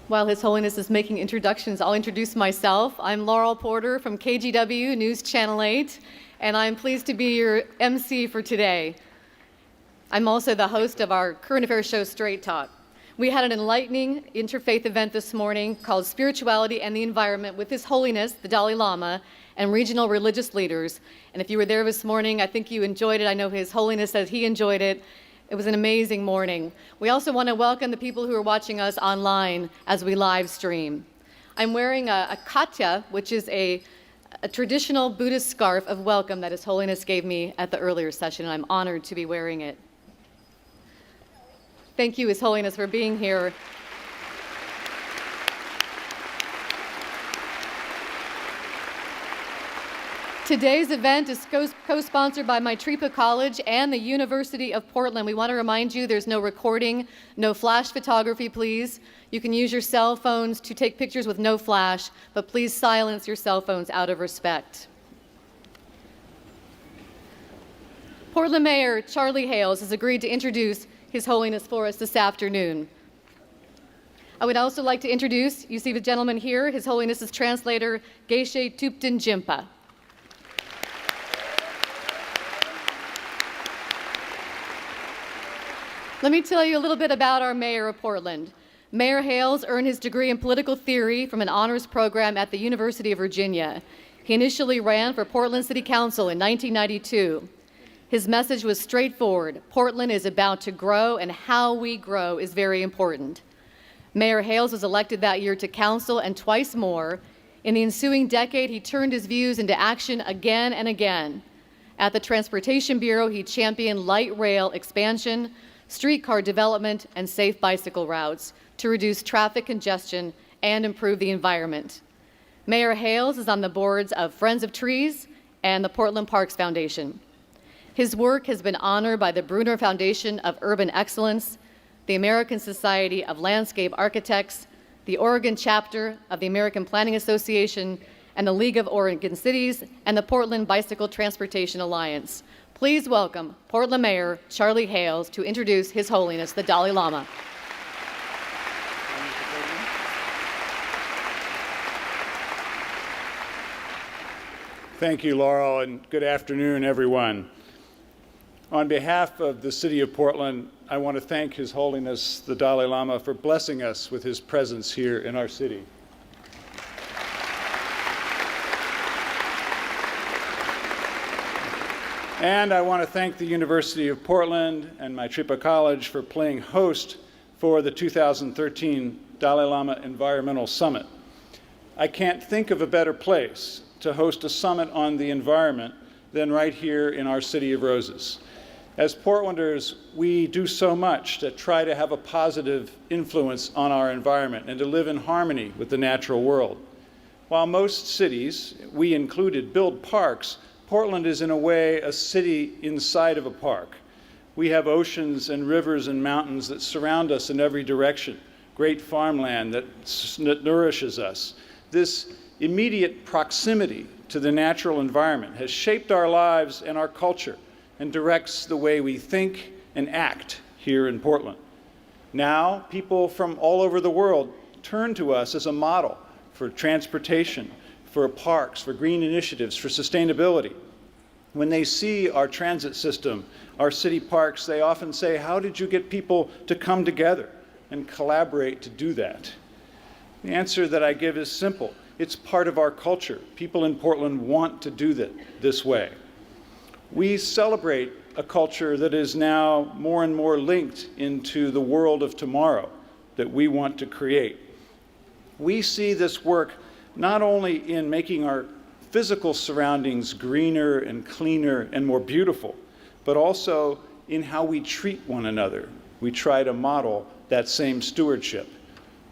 While His Holiness is making introductions, I'll introduce myself. I'm Laurel Porter from KGW News Channel 8, and I'm pleased to be your MC for today. I'm also the host of our current affairs show, Straight Talk. We had an enlightening interfaith event this morning called Spirituality and the Environment with His Holiness, the Dalai Lama, and regional religious leaders. And if you were there this morning, I think you enjoyed it. I know His Holiness said he enjoyed it. It was an amazing morning. We also want to welcome the people who are watching us online as we live stream. I'm wearing a katya, which is a traditional Buddhist scarf of welcome that His Holiness gave me at the earlier session, and I'm honored to be wearing it. Thank you, His Holiness, for being here. Today's event is co-sponsored by Maitripa College and the University of Portland. We want to remind you there's no recording, no flash photography, please. You can use your cell phones to take pictures with no flash, but please silence your cell phones out of respect. Portland Mayor Charlie Hales has agreed to introduce His Holiness for us this afternoon. I would also like to introduce, you see the gentleman here, His Holiness's translator, Geshe Tupten Jimpa. Let me tell you a little bit about our mayor of Portland. Mayor Hales earned his degree in political theory from an honors program at the University of Virginia. He initially ran for Portland City Council in 1992. His message was straightforward. Portland is about to grow, and how we grow is very important. Mayor Hales was elected that year to council and twice more. In the ensuing decade, he turned his views into action again and again. At the Transportation Bureau, he championed light rail expansion, streetcar development, and safe bicycle routes to reduce traffic congestion and improve the environment. Mayor Hales is on the boards of Friends of Trees and the Portland Parks Foundation. His work has been honored by the Bruner Foundation of Urban Excellence, the American Society of Landscape Architects, the Oregon chapter of the American Planning Association, and the League of Oregon Cities, and the Portland Bicycle Transportation Alliance. Please welcome Portland Mayor Charlie Hales to introduce His Holiness, the Dalai Lama. Thank you, Laurel, and good afternoon, everyone. On behalf of the City of Portland, I want to thank His Holiness, the Dalai Lama, for blessing us with his presence here in our city. And I want to thank the University of Portland and Maitripa College for playing host for the 2013 Dalai Lama Environmental Summit. I can't think of a better place to host a summit on the environment than right here in our City of Roses. As Portlanders, we do so much to try to have a positive influence on our environment and to live in harmony with the natural world. While most cities, we included, build parks, Portland is in a way a city inside of a park. We have oceans and rivers and mountains that surround us in every direction, great farmland that nourishes us. This immediate proximity to the natural environment has shaped our lives and our culture and directs the way we think and act here in Portland. Now, people from all over the world turn to us as a model for transportation, for parks, for green initiatives, for sustainability. When they see our transit system, our city parks, they often say, how did you get people to come together and collaborate to do that? The answer that I give is simple. It's part of our culture. People in Portland want to do that this way. We celebrate a culture that is now more and more linked into the world of tomorrow that we want to create. We see this work not only in making our physical surroundings greener and cleaner and more beautiful, but also in how we treat one another. We try to model that same stewardship.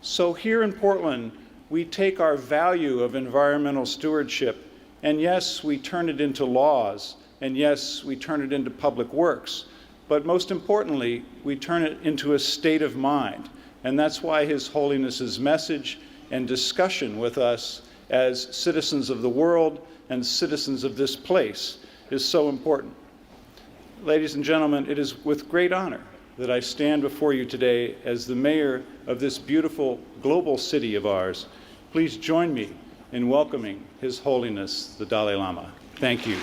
So here in Portland, we take our value of environmental stewardship, and yes, we turn it into laws, and yes, we turn it into public works, but most importantly, we turn it into a state of mind. And that's why His Holiness's message and discussion with us as citizens of the world and citizens of this place is so important. Ladies and gentlemen, it is with great honor that I stand before you today as the mayor of this beautiful global city of ours. Please join me in welcoming His Holiness, the Dalai Lama. Thank you.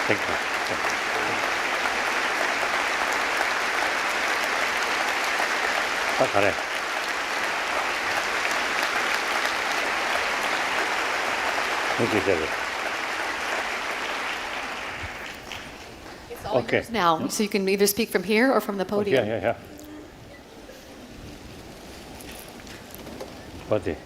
Thank you. 잘해. Thank you, David. It's all Okay. yours now, so you can either speak from here or from the podium. Yeah. Body.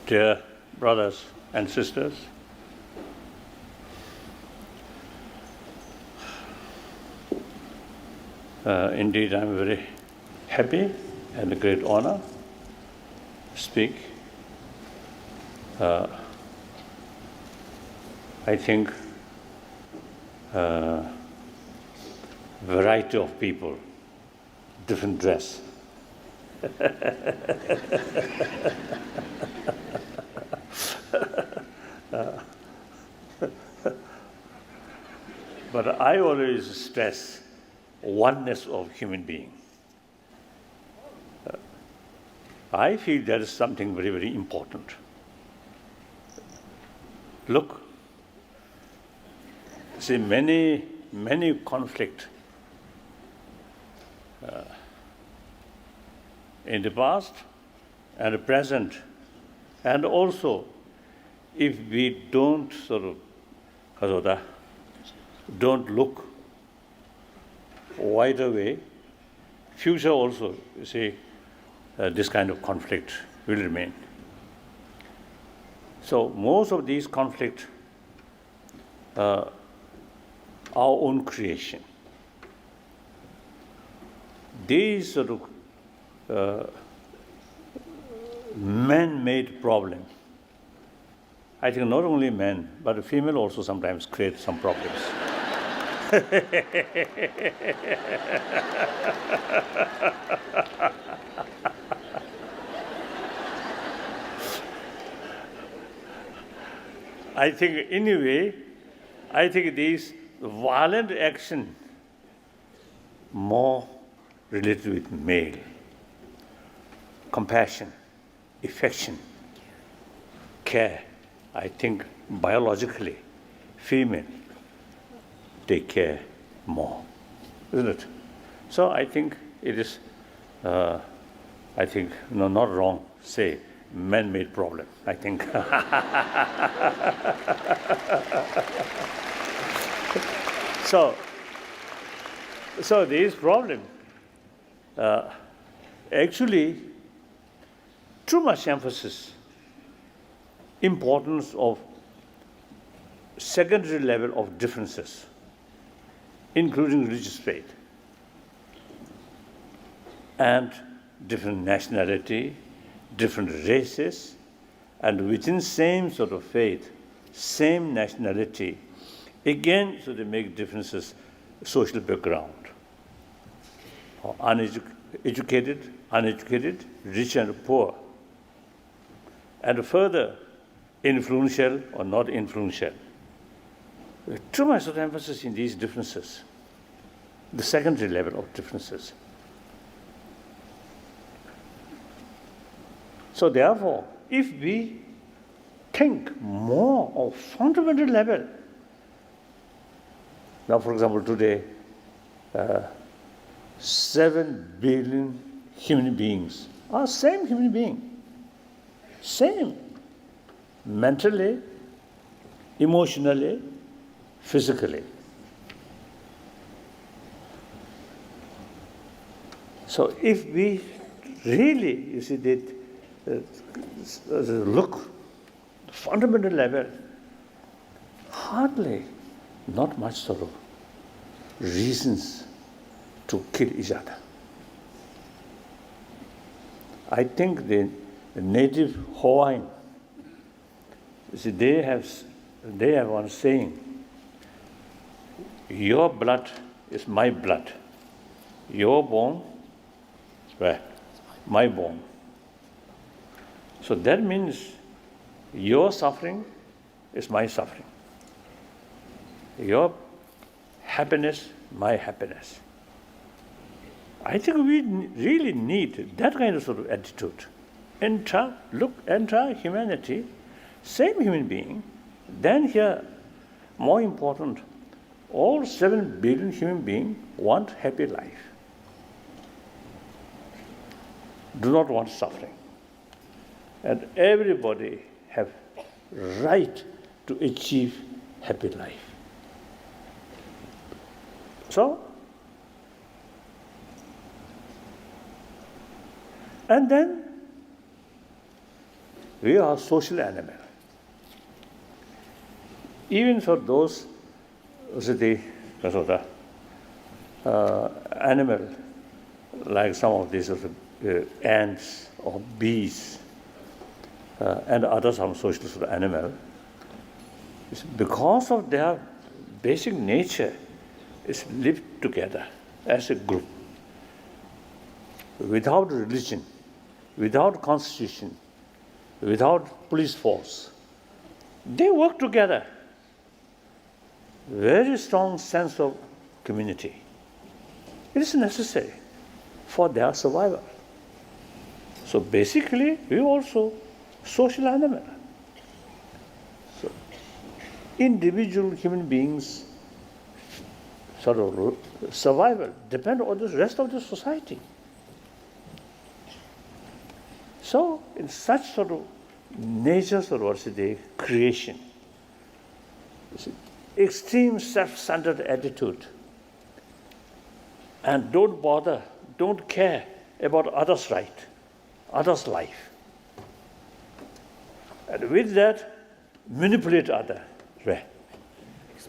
Dear brothers and sisters, indeed I'm very happy and a great honor to speak. I think variety of people, different dress. But I always stress oneness of human being. I feel that is something very, very important. Look, see many conflict in the past and the present, and also if we don't don't look wide away, future also, you see, this kind of conflict will remain. So most of these conflicts are our own creation. These sort of man-made problem, I think not only men, but female also sometimes create some problems. I think anyway, I think these violent action more related with male. Compassion, affection, care. I think biologically, female, they care more, isn't it? So I think it is, not wrong, say, man-made problem, I think. So this problem, actually, too much emphasis, importance of secondary level of differences, including religious faith, and different nationality, different races, and within same sort of faith, same nationality, again, so they make differences, social background, educated, uneducated, rich and poor, and further, influential or not influential. Too much of emphasis in these differences, the secondary level of differences. So therefore, if we think more of fundamental level, now for example today, 7 billion human beings are same human being, same, mentally, emotionally, physically. So if we really, you see, look fundamental level, hardly, not much sort of reasons to kill each other. I think the native Hawaiian, see, they have one saying, your blood is my blood. Your bone, well, my bone. So that means your suffering is my suffering. Your happiness, my happiness. I think we really need that kind of sort of attitude. Entire humanity, same human being. Then here, more important, all 7 billion human beings want happy life. Do not want suffering. And everybody have right to achieve happy life. So, and then we are social animal. Even for those animal, like some of these ants or bees, and other some social sort of animal, because of their basic nature, is live together as a group, without religion, without constitution, without police force. They work together. Very strong sense of community. It is necessary for their survival. So basically, we also social animal. So individual human beings sort of survival depend on the rest of the society. So in such sort of nature sort of creation, extreme self-centered attitude, and don't bother, don't care about others' right, others' life. And with that, manipulate other,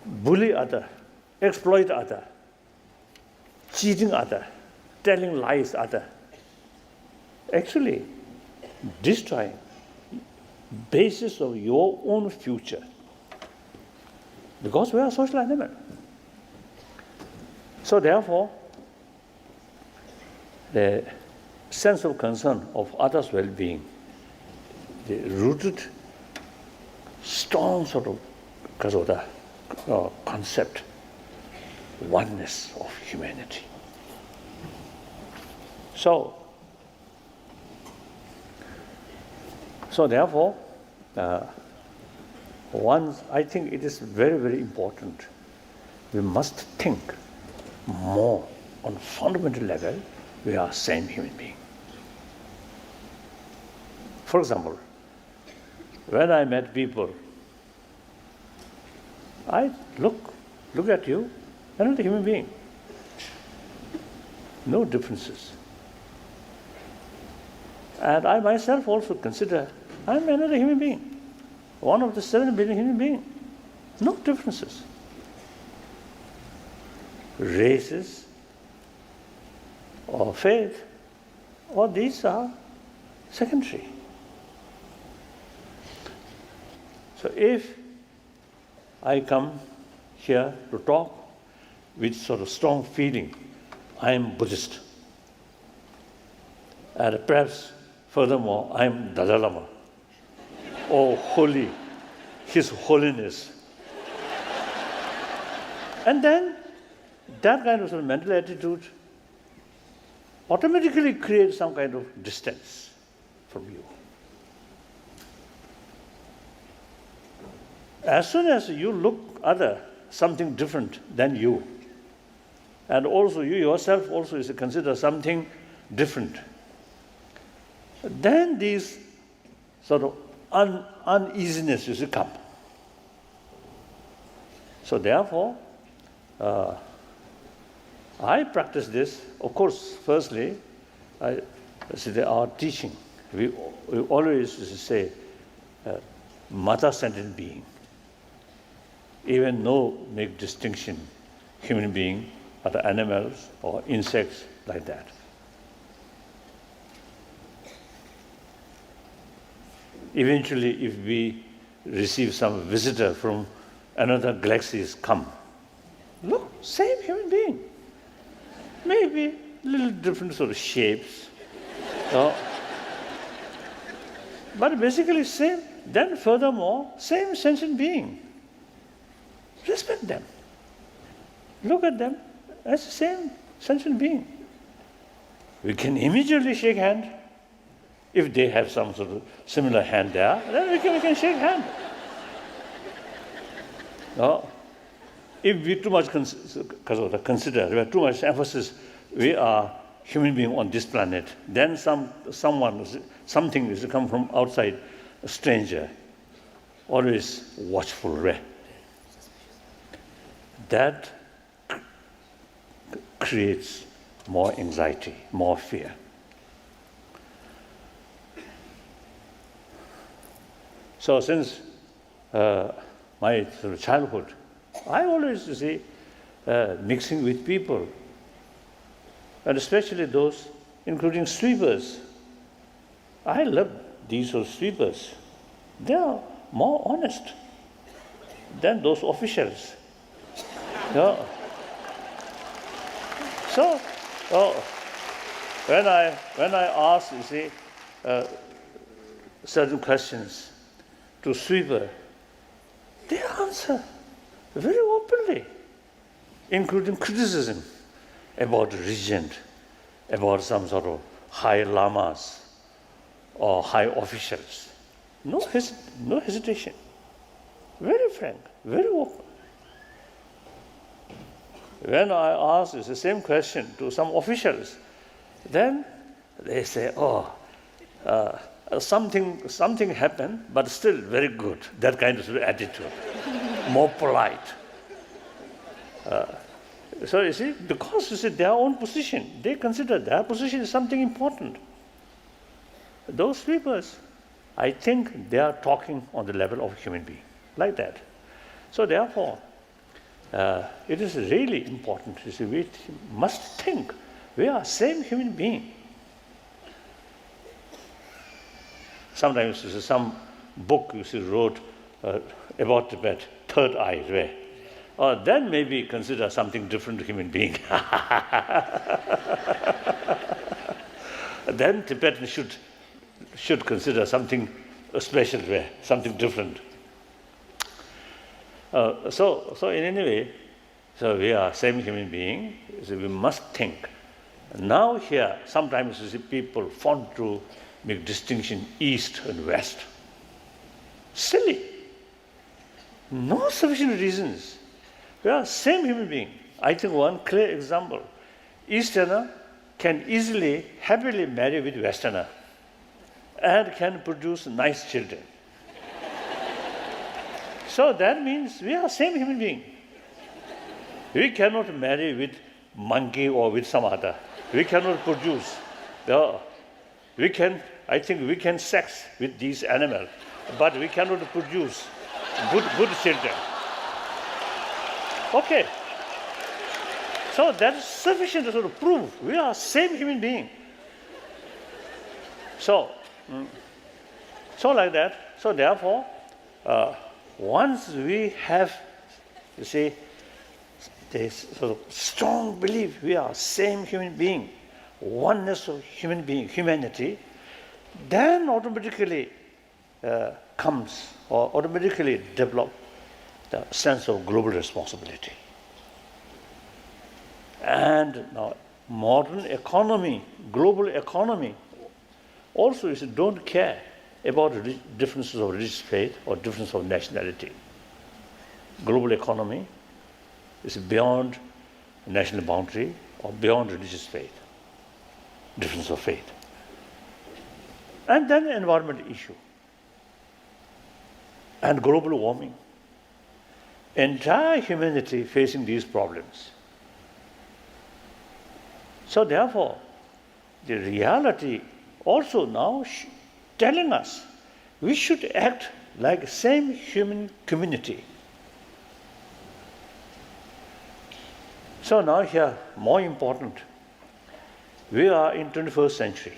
bully other, exploit other, cheating other, telling lies other. Actually, destroying basis of your own future. Because we are social animal. So therefore, the sense of concern of others' well-being, the rooted, strong sort of concept, oneness of humanity. So therefore, I think it is very, very important. We must think more on fundamental level. We are same human being. For example, when I met people, I look at you, another human being. No differences. And I myself also consider I'm another human being, one of the 7 billion human beings. No differences. Races or faith, or these are secondary. So if I come here to talk with sort of strong feeling, I am Buddhist. And perhaps furthermore, I am Dalai Lama. Oh, holy, His Holiness. And then that kind of mental attitude automatically creates some kind of distance from you. As soon as you look other something different than you, and also you yourself also is considered something different, then these sort of uneasiness is come. So therefore, I practice this. Of course, firstly, our teaching, we always say, mother sentient being. Even no make distinction, human being, other animals or insects like that. Eventually, if we receive some visitor from another galaxies come, look, same human being. Maybe little different sort of shapes. But basically same. Then furthermore, same sentient being. Respect them. Look at them as the same sentient being. We can immediately shake hand. If they have some sort of similar hand there, then we can shake hand. No? If we too much consider, we have too much emphasis, we are human being on this planet, then something is to come from outside, a stranger, always watchful, right? That creates more anxiety, more fear. So since my sort of childhood, I always see mixing with people, and especially those, including sweepers. I love these sort of sweepers. They are more honest than those officials. Yeah. So, when I ask, you see, certain questions to sweeper, they answer very openly, including criticism about religion, about some sort of high lamas or high officials. No hesitation. Very frank, very open. When I ask the same question to some officials, then they say, something happened, but still very good. That kind of attitude, more polite. So you see, because you see their own position, they consider their position is something important. Those sweepers, I think they are talking on the level of a human being, like that. So therefore, it is really important. You see, we must think we are same human being. Sometimes you see, some book you see wrote about Tibet, third eye, right? Then maybe consider something different human being. Then Tibetans should consider something special, way, something different. So in any way, so we are same human being. So we must think. Now here, sometimes you see people want to make distinction east and west. Silly. No sufficient reasons. We are same human being. I think one clear example. Easterner can easily, happily marry with Westerner and can produce nice children. So that means we are same human being. We cannot marry with monkey or with some other. We cannot produce. I think we can sex with these animals, but we cannot produce good children. Okay. So that is sufficient to sort of prove we are same human being. So like that. So therefore, once we have, you see, this sort of strong belief we are same human being, oneness of human being, humanity, then automatically comes or automatically develop the sense of global responsibility. And now modern economy, global economy, also is don't care about differences of religious faith or difference of nationality. Global economy is beyond national boundary or beyond religious faith, difference of faith. And then environmental issue and global warming. Entire humanity facing these problems. So therefore, the reality also now telling us we should act like same human community. So now here, more important, we are in 21st century.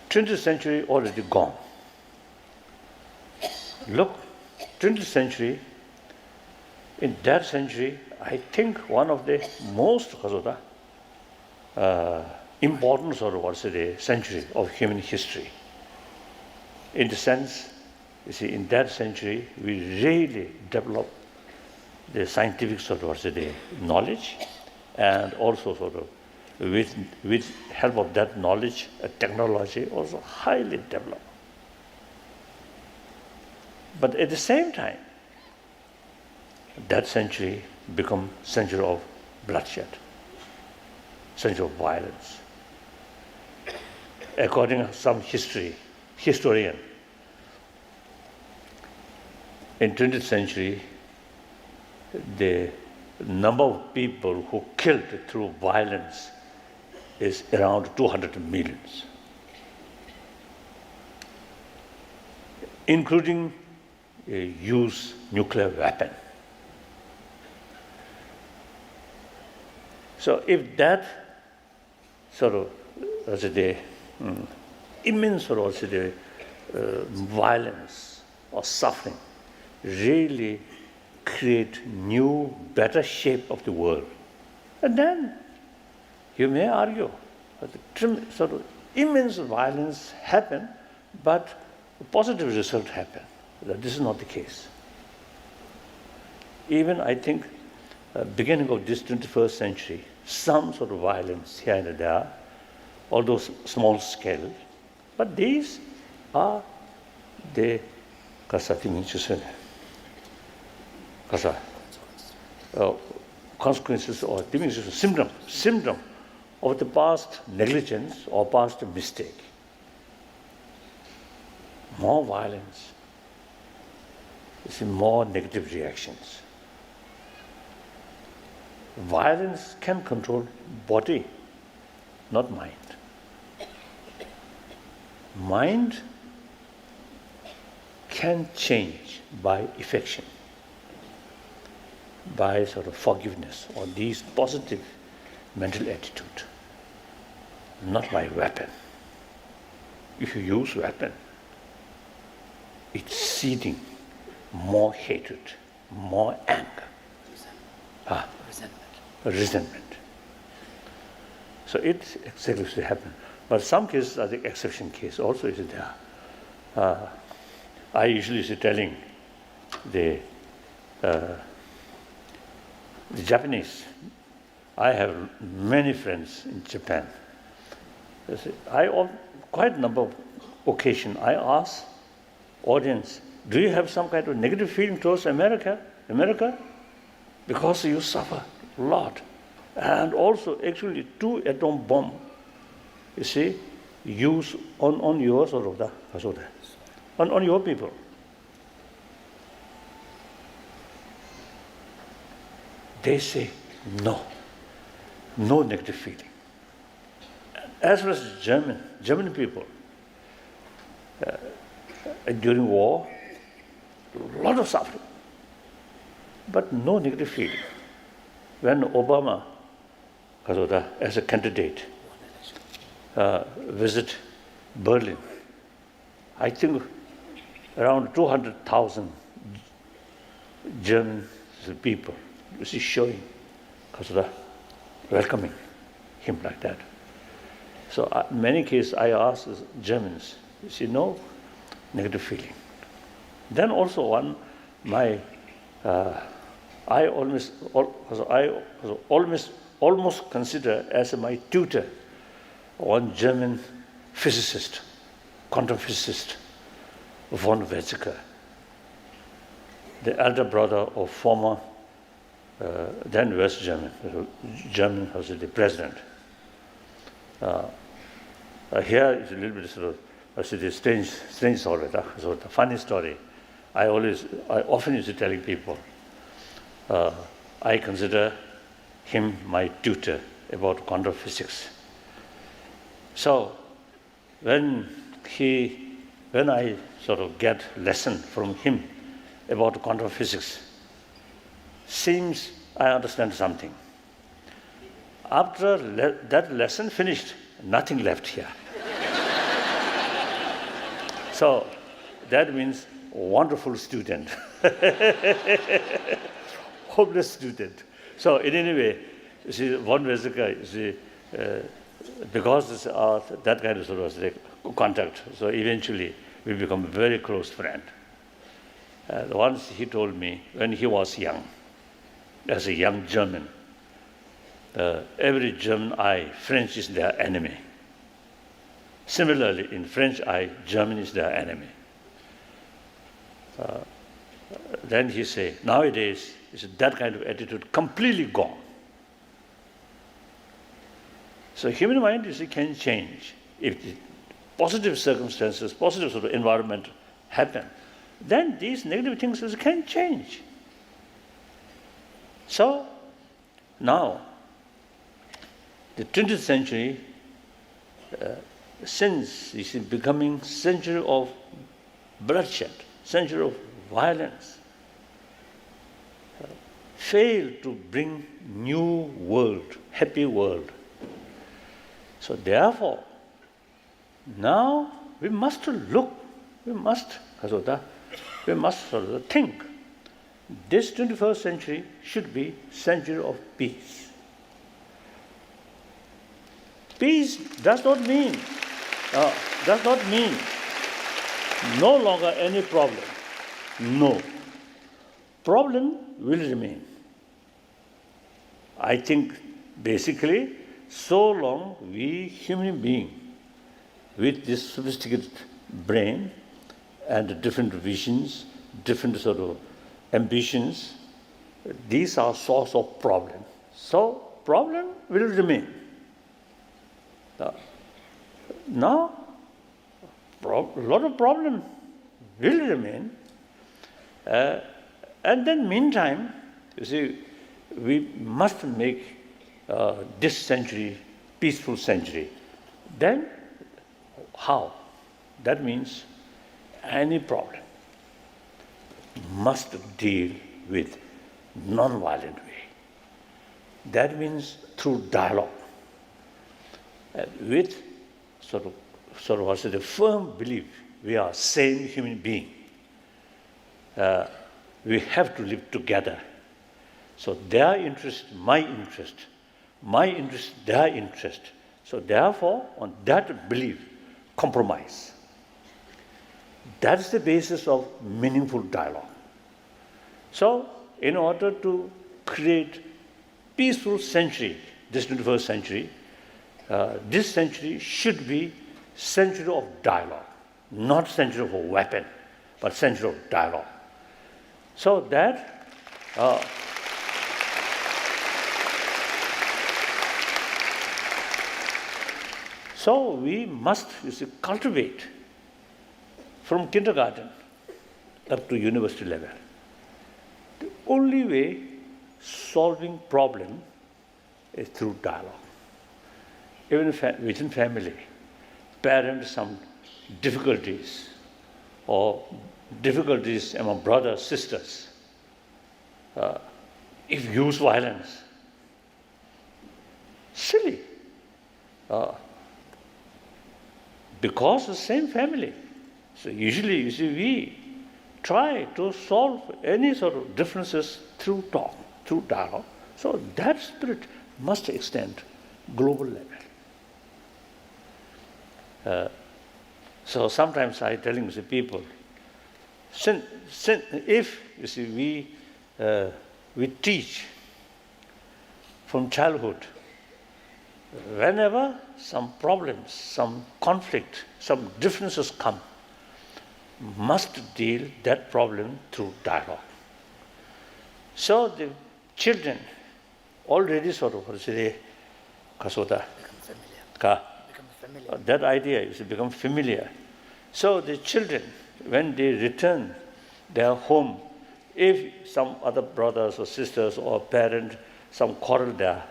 20th century already gone. Look, 20th century, in that century, I think one of the most important century of human history. In the sense, you see, in that century, we really developed the scientific knowledge, and also with help of that knowledge, technology also highly developed. But at the same time, that century become century of bloodshed, century of violence. According to some historian, in 20th century, the number of people who killed through violence is around 200 million, including use nuclear weapon. So if that immense violence or suffering really create new, better shape of the world, and then you may argue that immense violence happen, but a positive result happen. That this is not the case. Even I think, beginning of this 21st century, some sort of violence here and there, although small scale, but these are the consequences or symptom of the past negligence or past mistake. More violence, you see, more negative reactions. Violence can control body, not mind. Mind can change by affection, by forgiveness or these positive mental attitude, not by weapon. If you use weapon, it's seeding more hatred, more anger, resentment. So it's exactly what happen. But some cases are the exception case also is there. I usually is telling the Japanese. I have many friends in Japan. Quite a number of occasions I ask audience, do you have some kind of negative feeling towards America? Because you suffer a lot. And also actually 2 atom bomb, you see, use on your on your people. They say no negative feeling. As well as German people, during war, a lot of suffering, but no negative feeling. When Obama, as a candidate, visit Berlin, I think around 200,000 German people, you see, showing, welcoming him like that. So in many cases I ask Germans, you see, no negative feeling. Then also I almost consider as my tutor one German physicist, quantum physicist, von Weizsäcker, the elder brother of former then West German was the president. Here is a little bit strange story, a funny story. I often used to telling people, I consider him my tutor about quantum physics. So when he when I sort of get lesson from him about quantum physics, seems I understand something. After that lesson finished, nothing left here. So that means wonderful student, hopeless student. So in any way, you see, one Vesika, you see, because that kind of sort of contact, so eventually we become very close friend. Once he told me when he was young, as a young German, every German eye, French is their enemy. Similarly, in French eye, German is their enemy. Then he said, nowadays, that kind of attitude completely gone. So human mind can change. If the positive circumstances, positive sort of environment happen, then these negative things can change. So now, the 20th century, since is becoming century of bloodshed, century of violence, failed to bring new world, happy world. So therefore, now we must look, we must sort of think. This 21st century should be century of peace. Peace does not mean no longer any problem. No. Problem will remain. I think basically, so long we human beings with this sophisticated brain and different visions, different sort of ambitions, these are source of problem. So problem will remain. Now, a lot of problem will remain. And then meantime, you see, we must make this century peaceful century. Then how? That means any problem must deal with non-violent way. That means through dialogue, with sort of also the firm belief we are same human being. We have to live together. So their interest, my interest, their interest. So therefore, on that belief, compromise. That's the basis of meaningful dialogue. So, in order to create peaceful century, this 21st century, this century should be century of dialogue, not century of a weapon, but century of dialogue. So that so we must cultivate from kindergarten up to university level. The only way solving problem is through dialogue. Even within family, parents some difficulties or difficulties among brothers, sisters. If use violence, silly. Because the same family. So usually, you see, we try to solve any sort of differences through talk, through dialogue. So that spirit must extend global level. So sometimes I telling the people, if you see we teach from childhood, whenever some problems, some conflict, some differences come, must deal that problem through dialogue. So the children already sort of that idea is to become familiar. So the children, when they return their home, if some other brothers or sisters or parent, some quarrel there,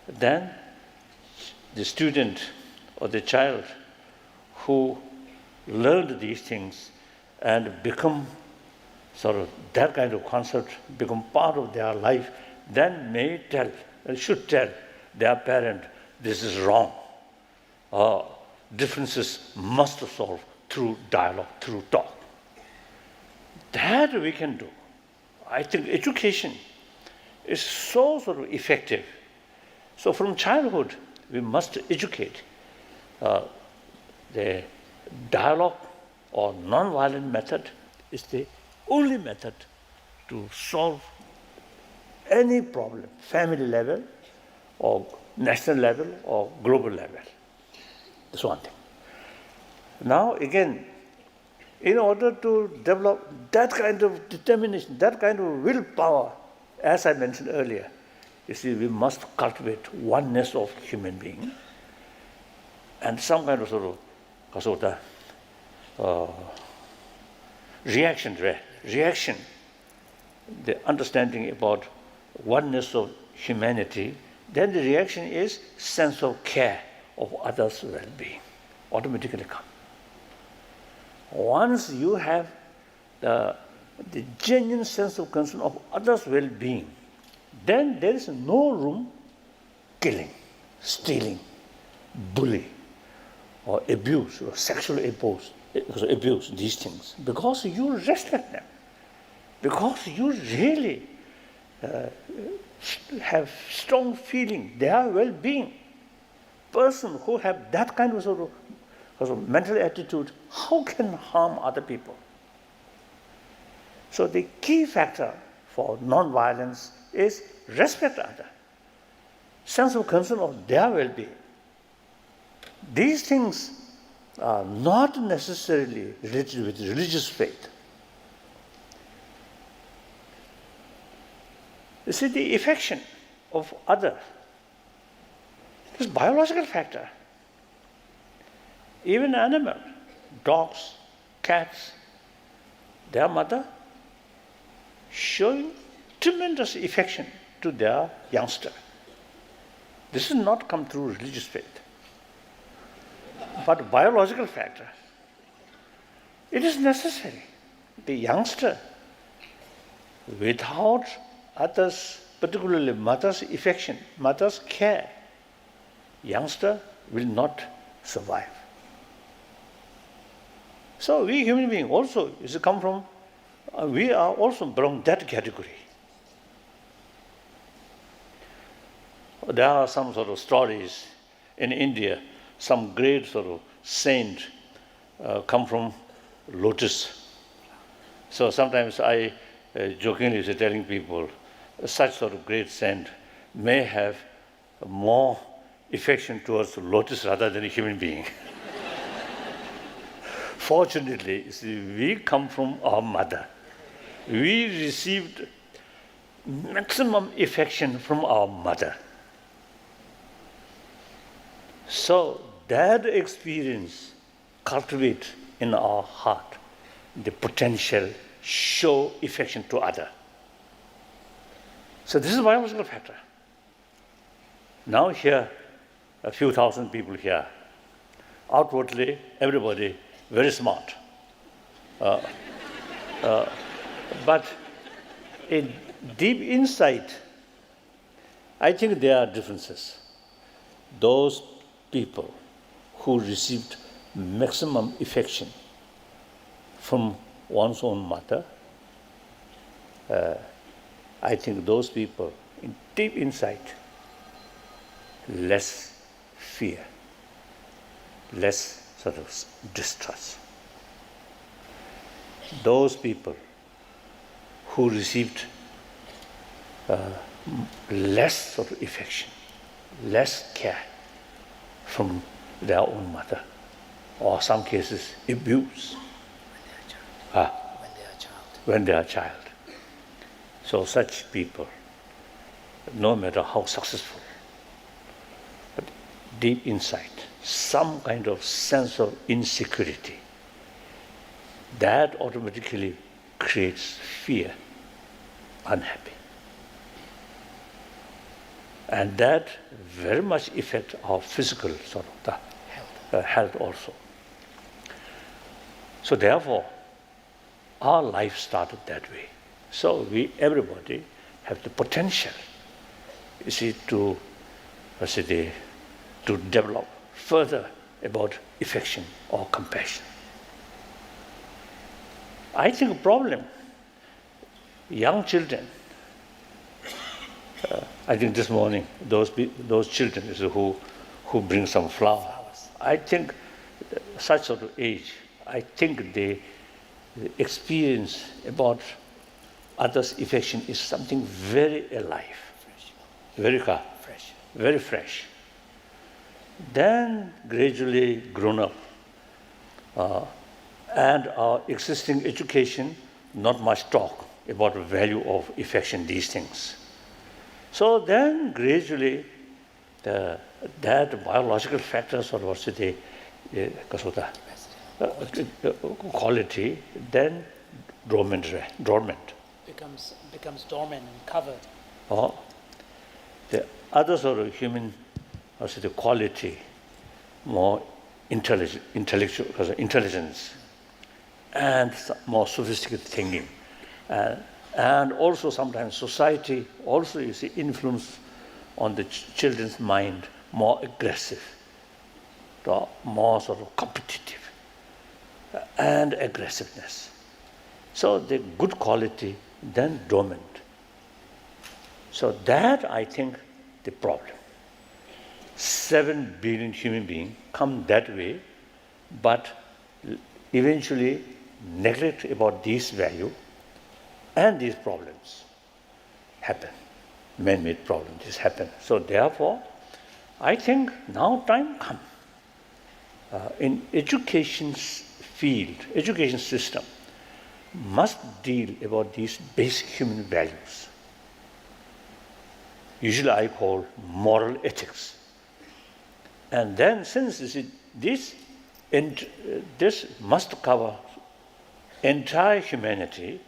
then the student or the child who learn these things and become sort of that kind of concept, become part of their life, then should tell their parent, this is wrong. Differences must solve through dialogue, through talk. That we can do. I think education is so sort of effective. So from childhood, we must educate. The dialogue or non-violent method is the only method to solve any problem, family level or national level or global level. That's one thing. Now again, in order to develop that kind of determination, that kind of willpower, as I mentioned earlier, you see, we must cultivate oneness of human being and some kind of sort of reaction, the understanding about oneness of humanity, then the reaction is sense of care of others' well-being, automatically come. Once you have the genuine sense of concern of others' well-being, then there is no room killing, stealing, bully, or abuse, or sexual abuse, these things, because you respect them, because you really have strong feeling, their well-being. Person who have that kind of sort of mental attitude, how can harm other people? So the key factor for non-violence is respect other, sense of concern of their well-being. These things are not necessarily related with religious faith. You see, the affection of others is a biological factor. Even animals, dogs, cats, their mother showing tremendous affection to their youngster. This has not come through religious faith, but biological factor. It is necessary. The youngster, without others, particularly mother's affection, mother's care, youngster will not survive. So we human beings also come from, we are also belong that category. There are some sort of stories in India, some great sort of saint come from lotus. So sometimes I jokingly say, telling people, such sort of great saint may have more affection towards lotus rather than a human being. Fortunately, see, we come from our mother. We received maximum affection from our mother. So that experience cultivates in our heart the potential show affection to other. So this is a biological factor. Now here, a few thousand people here, outwardly everybody very smart. But in deep inside, I think there are differences. Those people who received maximum affection from one's own mother, I think those people, deep inside, less fear, less sort of distrust. Those people who received less sort of affection, less care from their own mother, or some cases abuse when they are a child. So such people, no matter how successful, but deep inside, some kind of sense of insecurity, that automatically creates fear, unhappy. And that very much affects our physical sort of the health also. So therefore, our life started that way. So everybody have the potential, you see, to develop further about affection or compassion. I think a problem, young children, I think this morning, those children is who bring some flowers. I think such sort of age, I think the experience about others' affection is something very alive, very fresh, very fresh. Then gradually grown up, and our existing education, not much talk about the value of affection, these things. So then gradually, that biological factors or what's the quality, then dormant. Becomes dormant and covered. Or the other sort of human, the quality, more intellectual intelligence, and more sophisticated thinking, and also sometimes society also, you see, influence on the children's mind, more aggressive, more sort of competitive, and aggressiveness. So the good quality then dormant. So that, I think, the problem. 7 billion human beings come that way, but eventually neglect about these value, and these problems happen. Man-made problems just happen. So therefore, I think now time comes. In education field, education system must deal about these basic human values. Usually I call moral ethics. And then since this must cover entire humanity,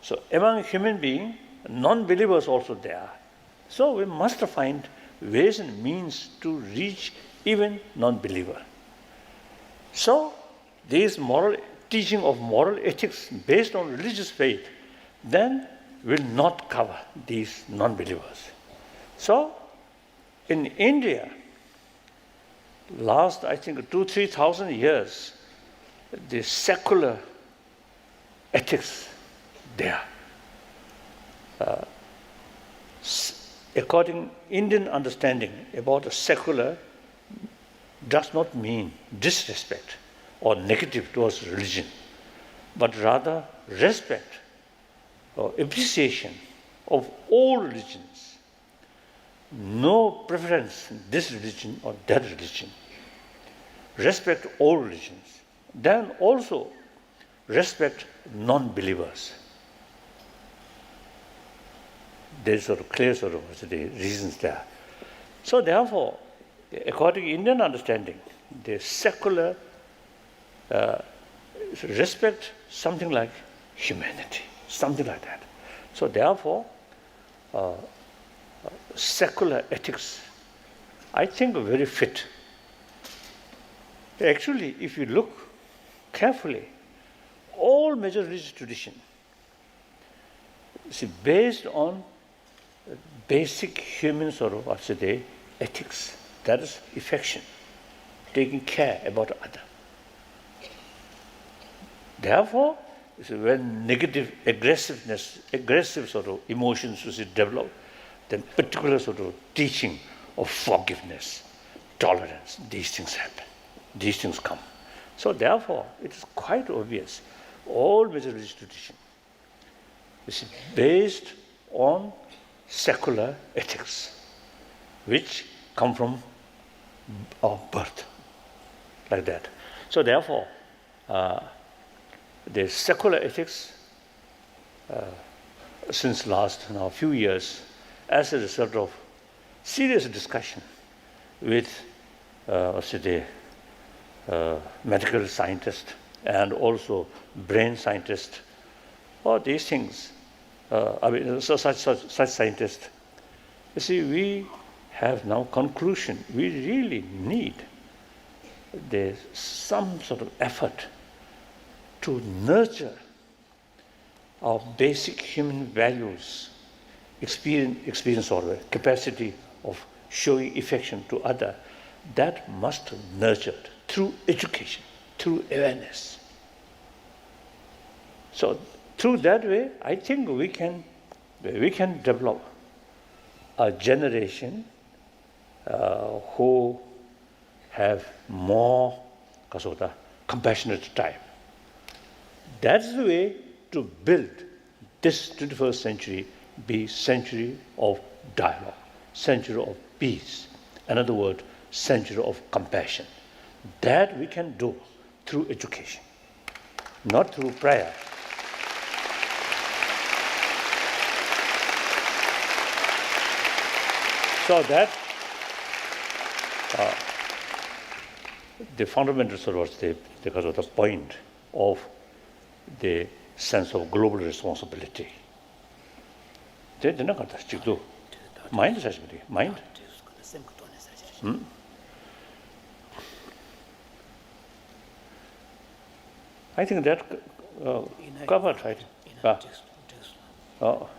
so among human beings, non-believers also there. So we must find ways and means to reach even non-believer. So this moral teaching of moral ethics based on religious faith then will not cover these non-believers. So in India, last I think 2,000-3,000 years, the secular ethics there. According Indian understanding about a secular does not mean disrespect or negative towards religion, but rather respect or appreciation of all religions. No preference this religion or that religion. Respect all religions. Then also respect non-believers. There's sort of clear sort of the reasons there. So therefore, according to Indian understanding, the secular respect something like humanity, something like that. So therefore, secular ethics, I think, are very fit. Actually, if you look carefully, all major religious traditions is based on basic human sort of, ethics. That is affection, taking care about other. Therefore, when negative aggressive sort of emotions was developed, then particular sort of teaching of forgiveness, tolerance, these things happen. These things come. So therefore, it is quite obvious, all major religious tradition is based on secular ethics, which come from our birth, like that. So therefore, the secular ethics, since last few years, as a result of serious discussion with medical scientists and also brain scientists, all these things, such scientists, you see, we have now conclusion. We really need some sort of effort to nurture our basic human values, experience or capacity of showing affection to other, that must be nurtured through education, through awareness. So through that way, I think we can develop a generation who have more compassionate type. That's the way to build this 21st century be century of dialogue, century of peace. In other words, century of compassion. That we can do through education, not through prayer. So that the fundamental sort of the point of the sense of global responsibility. Mind is actually mind. I think that covered, right? Oh.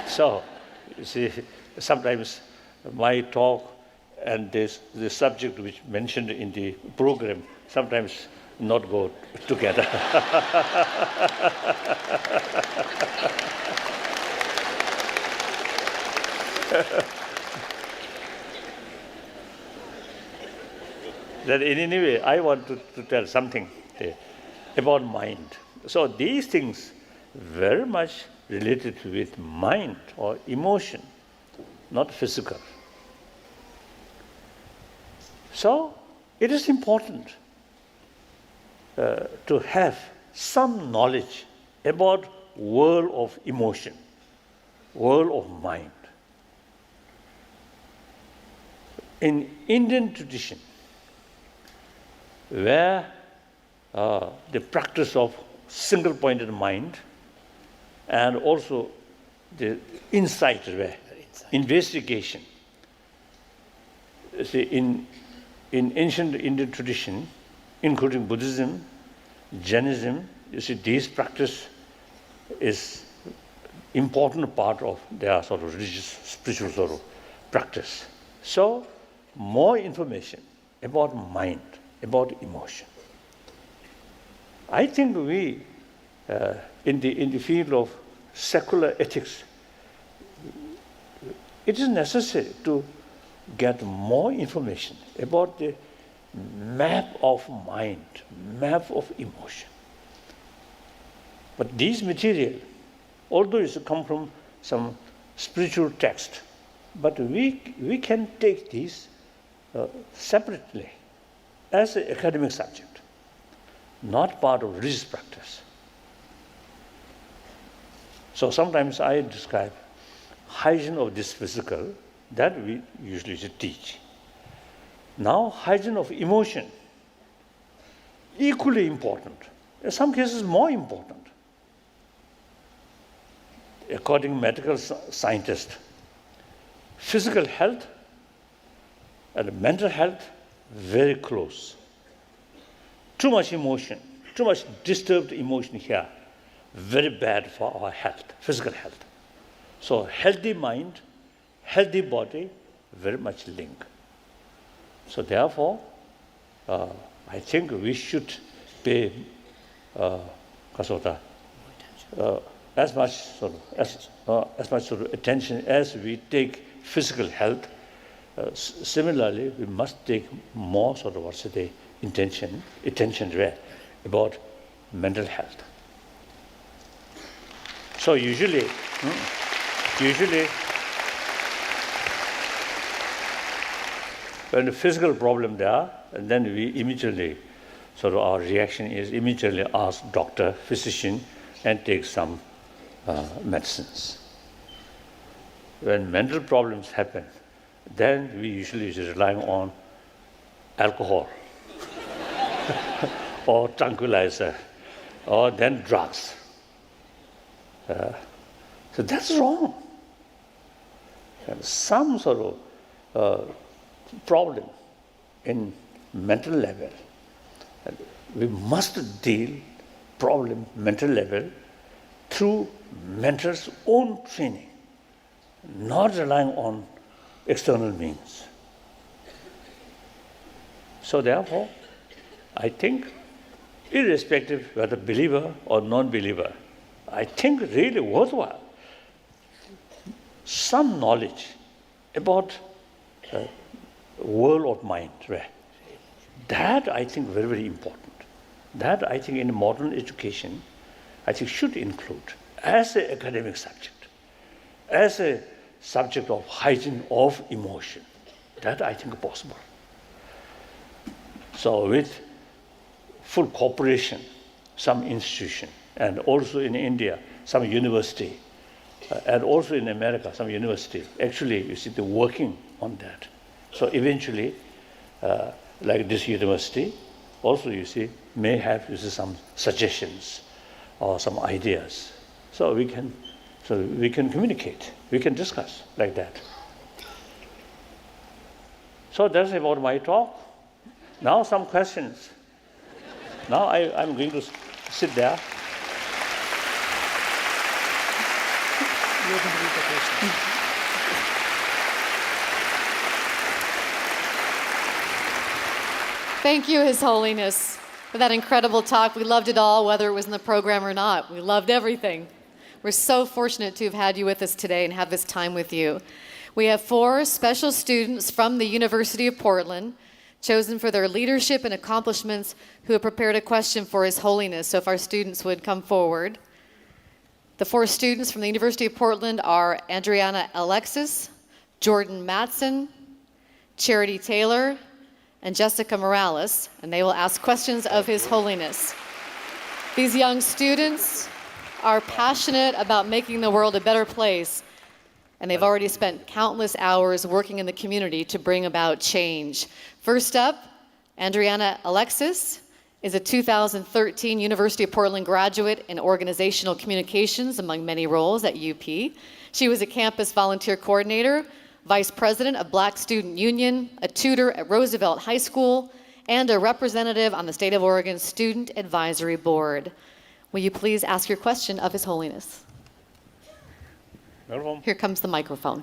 So, you see, sometimes my talk and the subject which mentioned in the program sometimes not go together. That in any way, I want to tell something about mind. So these things very much related with mind or emotion, not physical. So it is important to have some knowledge about world of emotion, world of mind. In Indian tradition, where the practice of single-pointed mind and also the insight, investigation. See, in ancient Indian tradition, including Buddhism, Jainism, you see, these practice is important part of their sort of religious, spiritual sort of practice. So, more information about mind, about emotion. I think we, in the field of secular ethics, it is necessary to get more information about the map of mind, map of emotion. But these material, although it's come from some spiritual text, but we can take these separately as an academic subject, not part of religious practice. So sometimes I describe hygiene of this physical, that we usually teach. Now hygiene of emotion, equally important, in some cases more important. According to medical scientists, physical health and mental health very close. Too much emotion, too much disturbed emotion here, very bad for our health, physical health. So healthy mind, healthy body, very much linked. So therefore, I think we should pay as much sort of attention as we take physical health. Similarly, we must take more sort of attention about mental health. So usually, when the physical problem there, and then we immediately, sort of our reaction is immediately ask doctor, physician, and take some medicines. When mental problems happen, then we usually is relying on alcohol or tranquilizer, or then drugs. So that's wrong. And some sort of problem in mental level We must deal problem mental level through mentor's own training, not relying on external means. So therefore, I think, irrespective whether believer or non-believer, I think really worthwhile some knowledge about world of mind. Right? That I think very, very important. That I think in modern education, I think should include as an academic subject, as a subject of hygiene of emotion. That I think possible. So with full cooperation, some institution, and also in India, some university, and also in America, some university, actually, you see, they're working on that. So eventually, like this university, also, you see, may have, you see, some suggestions or some ideas. So we can communicate, we can discuss like that. So that's about my talk. Now some questions. Now I'm going to sit there. Thank you, His Holiness, for that incredible talk. We loved it all, whether it was in the program or not. We loved everything. We're so fortunate to have had you with us today and have this time with you. We have 4 special students from the University of Portland, chosen for their leadership and accomplishments, who have prepared a question for His Holiness. So if our students would come forward. The 4 students from the University of Portland are Adriana Alexis, Jordan Matson, Charity Taylor, and Jessica Morales, and they will ask questions of His Holiness. These young students are passionate about making the world a better place, and they've already spent countless hours working in the community to bring about change. First up, Adriana Alexis is a 2013 University of Portland graduate in organizational communications, among many roles at UP. She was a campus volunteer coordinator, vice president of Black Student Union, a tutor at Roosevelt High School, and a representative on the State of Oregon Student Advisory Board. Will you please ask your question of His Holiness? Here comes the microphone.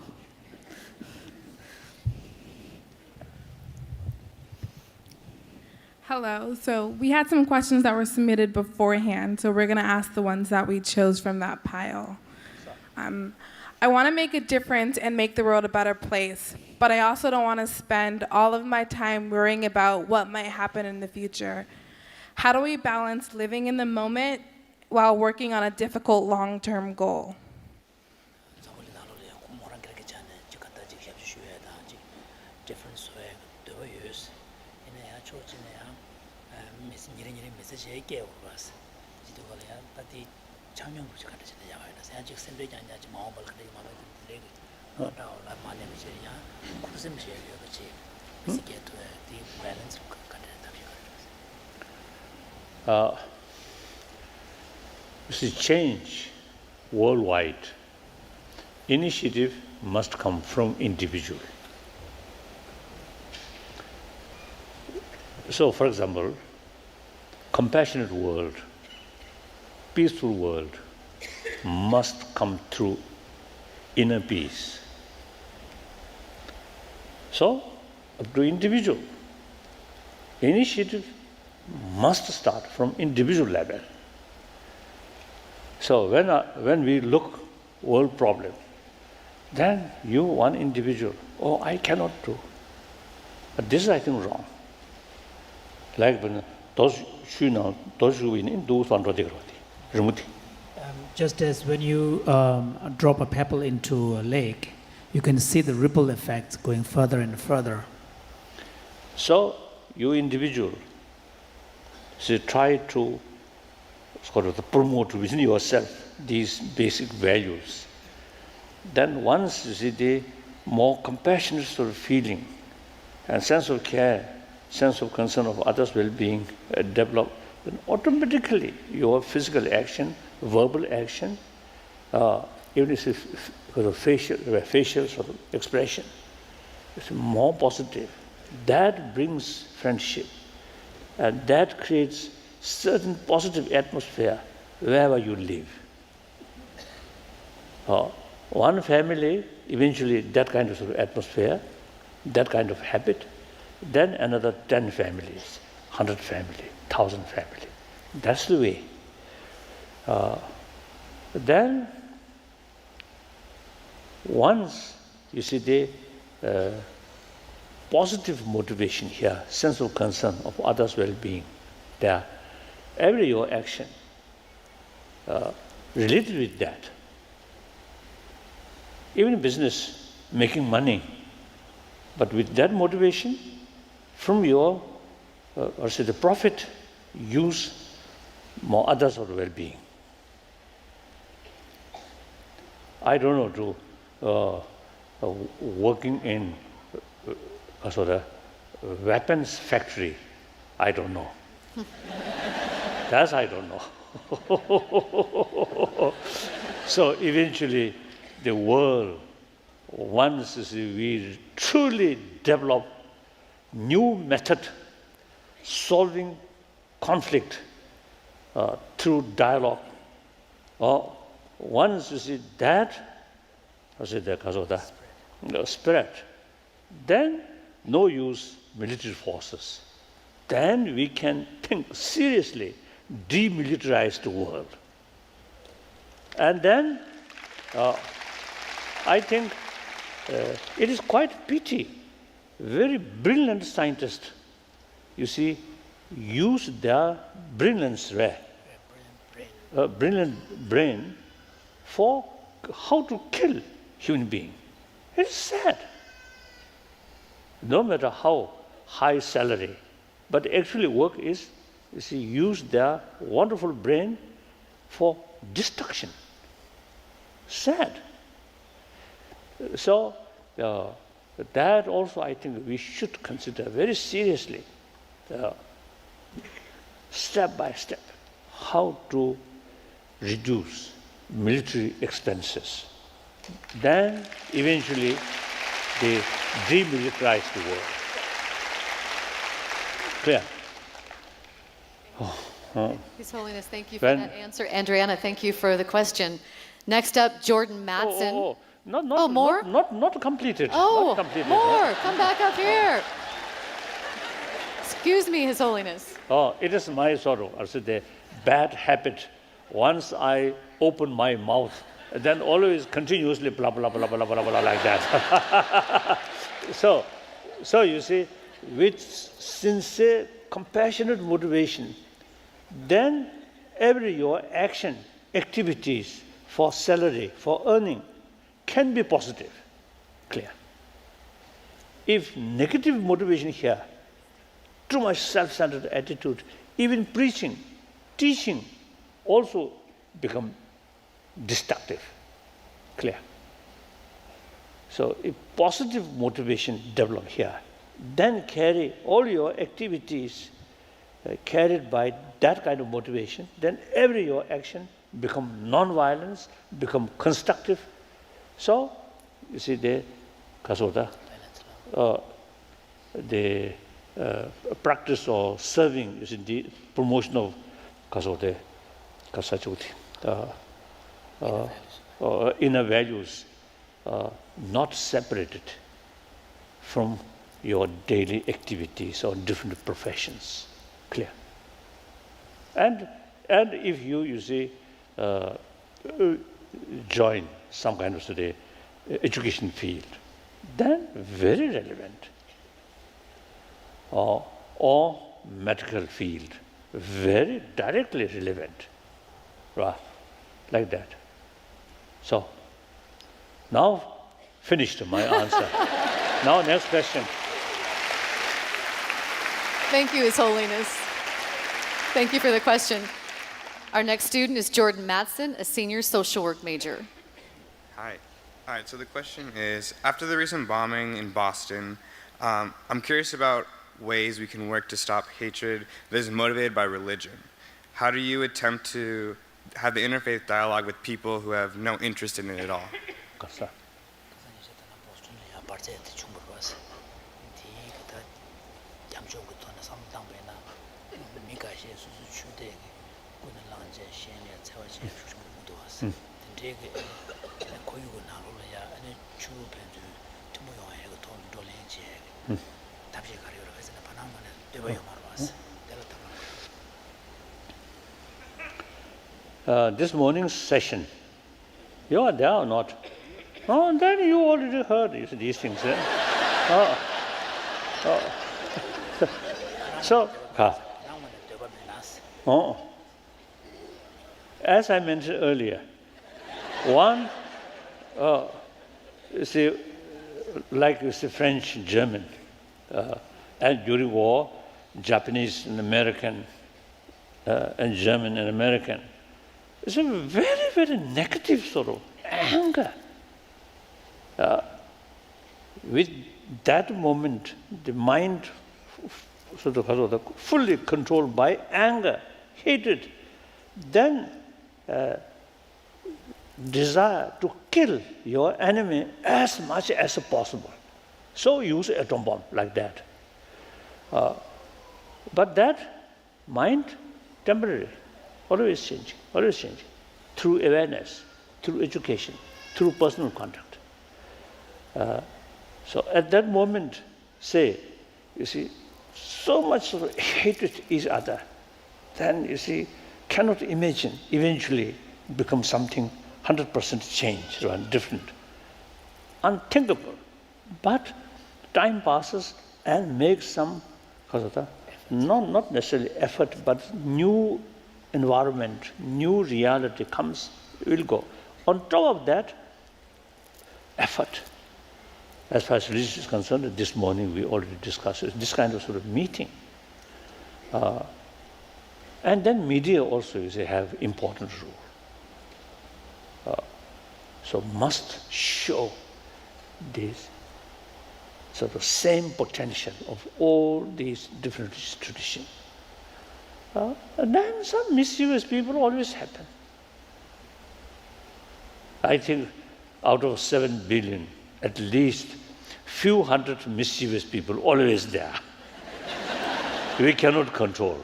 Hello. So we had some questions that were submitted beforehand, so we're going to ask the ones that we chose from that pile. I want to make a difference and make the world a better place, but I also don't want to spend all of my time worrying about what might happen in the future. How do we balance living in the moment while working on a difficult long-term goal? See, change worldwide, initiative must come from individual. So, for example, compassionate world, peaceful world must come through inner peace. So, up to individual. Initiative must start from individual level. So when we look world problem, then you, one individual, oh, I cannot do. But this is, I think, wrong. Like when those who in those one remove. Just as when you drop a pebble into a lake, you can see the ripple effects going further and further. So you individual should try to sort of promote within yourself these basic values. Then once you see the more compassionate sort of feeling and sense of care, sense of concern of others' well-being develop, then automatically your physical action, verbal action, even if it's sort of facial sort of expression, is more positive. That brings friendship. And that creates certain positive atmosphere wherever you live. One family, eventually that kind of atmosphere, that kind of habit, then another 10 families, 100 families, 1,000 families. That's the way. Then, once you see the positive motivation here, sense of concern of others' well-being, there, every your action related with that. Even business, making money, but with that motivation, from your, the profit, use more others' well-being. I don't know, working in a sort of weapons factory, I don't know. That's I don't know. So eventually, the world, once we truly develop new method solving conflict through dialogue, once you see that, spread, then no use military forces. Then we can think seriously, demilitarize the world. And then I think it is quite pity, very brilliant scientists, you see, use their brilliant brain for how to kill human being. It's sad. No matter how high salary, but actually work is, you see, use their wonderful brain for destruction. Sad. So that also I think we should consider very seriously, step by step, how to reduce military expenses. Then eventually they demilitarize the world. Clear? His Holiness, thank you for that answer. Andriana, thank you for the question. Next up, Jordan Matson. More? Not completed. Oh, not completed, more. Come back up here. Excuse me, His Holiness. It is my sorrow. I said the bad habit. Once I open my mouth, then always continuously blah blah blah blah blah blah like that. So you see, with sincere, compassionate motivation, then every your action, activities for salary, for earning, can be positive, clear. If negative motivation here, too much self-centered attitude, even preaching, teaching, also become destructive, clear. So if positive motivation develop here, then carry all your activities carried by that kind of motivation, then every your action become non-violence, become constructive. So, you see the practice or serving, you see the promotion of inner values, not separated from your daily activities or different professions. Clear? And if you see, join some kind of education field, then very relevant. Or medical field, very directly relevant, right? Like that. So, now finished my answer. Now next question. Thank you, His Holiness. Thank you for the question. Our next student is Jordan Matson, a senior social work major. Hi. All right, so the question is, after the recent bombing in Boston, I'm curious about ways we can work to stop hatred that is motivated by religion. How do you attempt to have the interfaith dialogue with people who have no interest in it at all? 미가시 수수 추대 군의 란제 시행에 차와지 주신 것도 왔어. 되게 고유고 나로야 아니 주변주 투모용에 그 돈 돌리지. 답시 가려로 해서 바나만에 되어요 말 왔어. 내가 This morning's session, you are there or not? Oh, then you already heard these things. So, as I mentioned earlier, one, you see, like you see French, German, and during war, Japanese and American, and German and American, it's a very, very negative sort of anger. With that moment, the mind sort of fully controlled by anger, hatred, then desire to kill your enemy as much as possible. So use atom bomb like that. But that mind, temporary, always changing, through awareness, through education, through personal contact. So at that moment, say, you see, so much sort of hatred each other, then you see, cannot imagine eventually become something 100% changed or different. Unthinkable. But time passes and makes some, not necessarily effort, but new environment, new reality comes, will go. On top of that, effort. As far as religion is concerned, this morning we already discussed this kind of sort of meeting. And then media also have important role. So must show this sort of same potential of all these different traditions. And then some mischievous people always happen. I think out of 7 billion, at least few hundred mischievous people always there. We cannot control.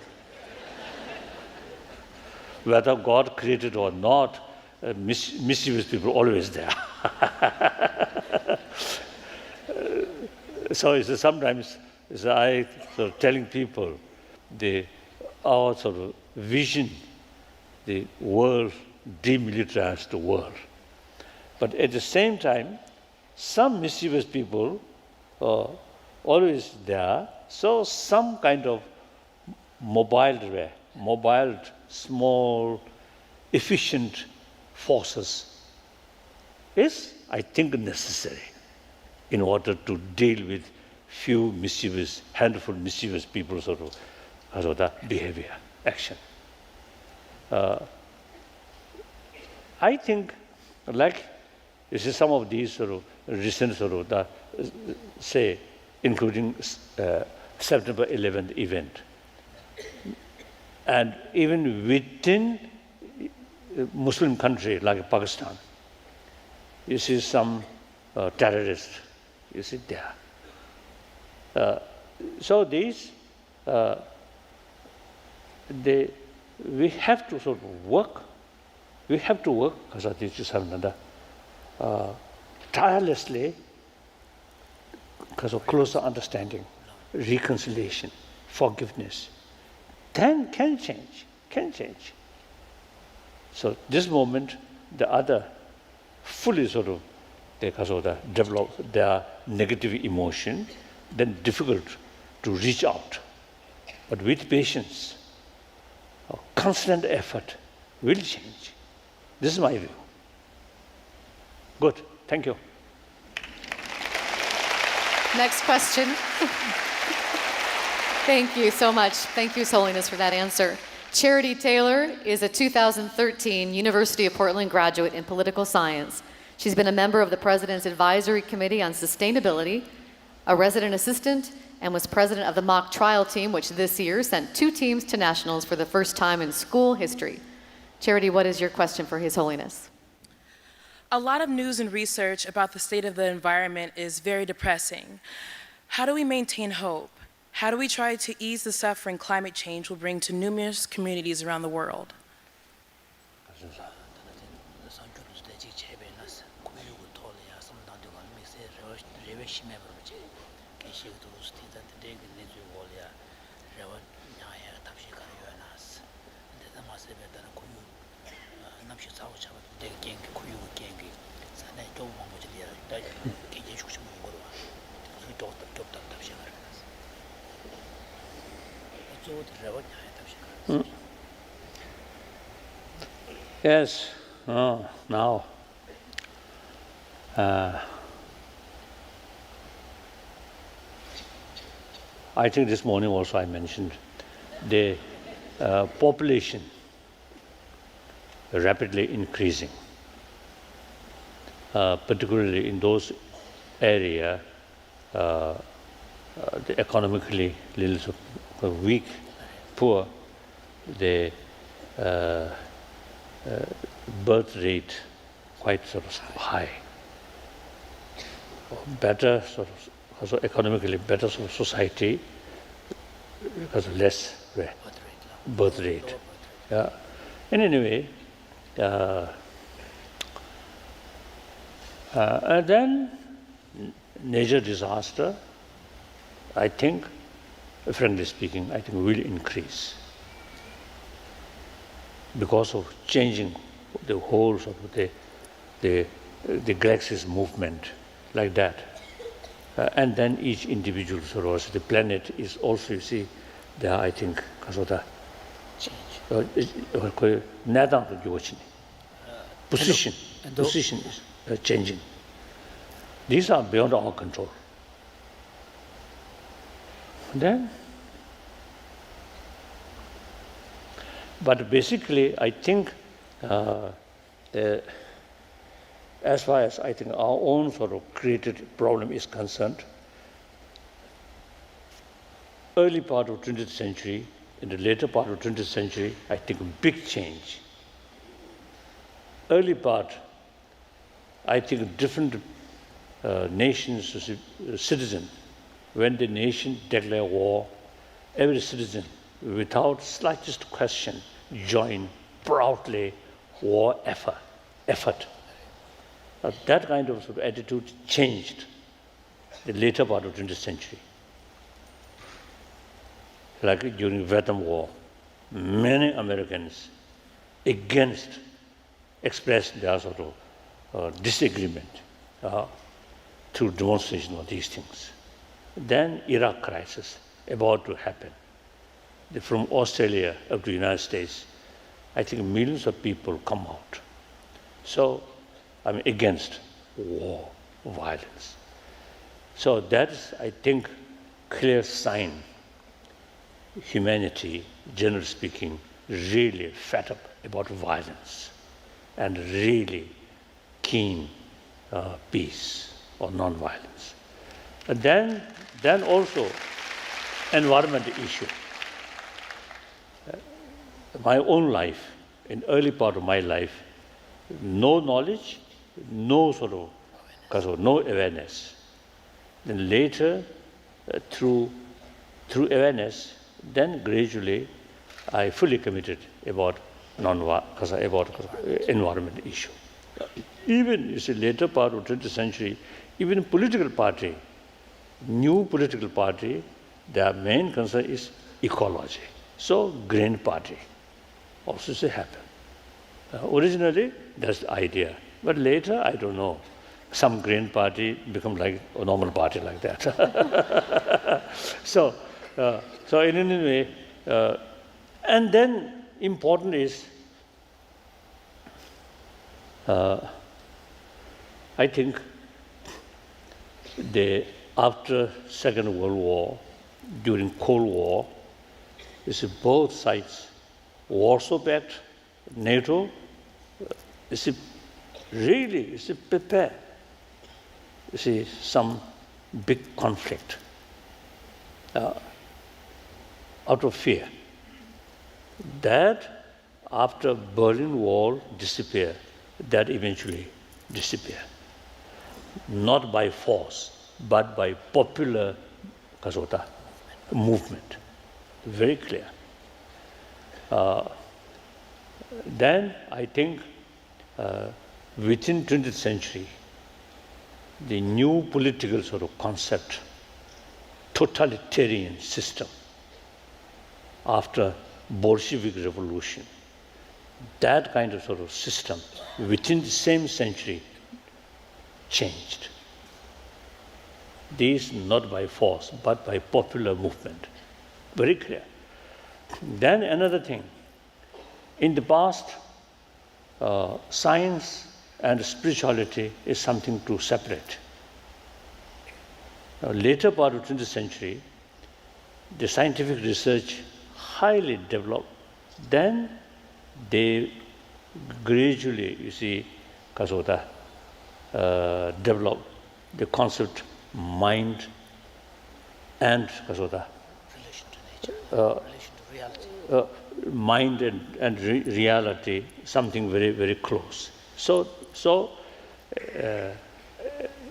Whether God created or not, mischievous people always there. So it's sometimes I sort of telling people our sort of vision, the world, demilitarized the world. But at the same time, some mischievous people are always there, so some kind of mobile, small, efficient forces is, I think, necessary in order to deal with handful mischievous people sort of behavior, action. I think, like, this is some of these sort of recent sort of, say, including September 11th event. And even within Muslim country like Pakistan, you see some terrorists, you see there. So these, we have to sort of work. We have to work, because I think just have another, tirelessly, because of closer understanding, reconciliation, forgiveness, then can change. So this moment, the other fully sort of, develop their negative emotion, then difficult to reach out. But with patience, constant effort will change. This is my view. Good, thank you. Next question. Thank you so much. Thank you, His Holiness, for that answer. Charity Taylor is a 2013 University of Portland graduate in political science. She's been a member of the President's Advisory Committee on Sustainability, a resident assistant, and was president of the mock trial team, which this year sent 2 teams to nationals for the first time in school history. Charity, what is your question for His Holiness? A lot of news and research about the state of the environment is very depressing. How do we maintain hope? How do we try to ease the suffering climate change will bring to numerous communities around the world? Yes, now I think this morning also I mentioned the population rapidly increasing, particularly in those areas the economically little weak, poor, the birth rate quite sort of high. Better sort of also economically better sort of society because of less birth rate. Yeah. And anyway, and then nature disaster, I think, frankly speaking, I think will increase because of changing the whole sort of the galaxy's movement like that. And then each individual sort of the planet is also, you see, there I think because of the position is changing. These are beyond our control. Then, but basically, I think as far as I think our own sort of created problem is concerned, early part of 20th century, in the later part of 20th century, I think a big change. Early part, I think different nations, citizens, when the nation declared war, every citizen, without slightest question, joined proudly war effort. That kind of, sort of attitude changed the later part of 20th century. Like during Vietnam War, many Americans expressed their sort of disagreement through demonstration of these things. Then Iraq crisis about to happen. From Australia up to the United States, I think millions of people come out. So I'm against war, violence. So that's, I think, clear sign humanity, generally speaking, really fed up about violence and really keen peace or non-violence. And then also environment issue. My own life, in early part of my life, no knowledge, no sort of, because of no awareness. Then later, through awareness, then gradually, I fully committed about environment issue. Even you see later part of 20th century, even political party, new political party, their main concern is ecology. So Green Party also say happen. Originally, that's the idea. But later, I don't know, some Green Party become like a normal party like that. So in any way, and then important is, I think, after Second World War, during Cold War, you see both sides, Warsaw Pact, NATO, you see really, you see prepare, you see some big conflict out of fear. That after Berlin Wall disappeared, that eventually disappeared. Not by force, but by popular movement, very clear. Then I think within 20th century, the new political sort of concept, totalitarian system, after Bolshevik revolution, that kind of sort of system within the same century changed. This not by force, but by popular movement. Very clear. Then another thing, in the past, science and spirituality is something to separate. Now, later part of 20th century, the scientific research highly developed. Then they gradually, you see, developed the concept mind and relation to nature, relation to reality. Mind and reality, something very, very close. So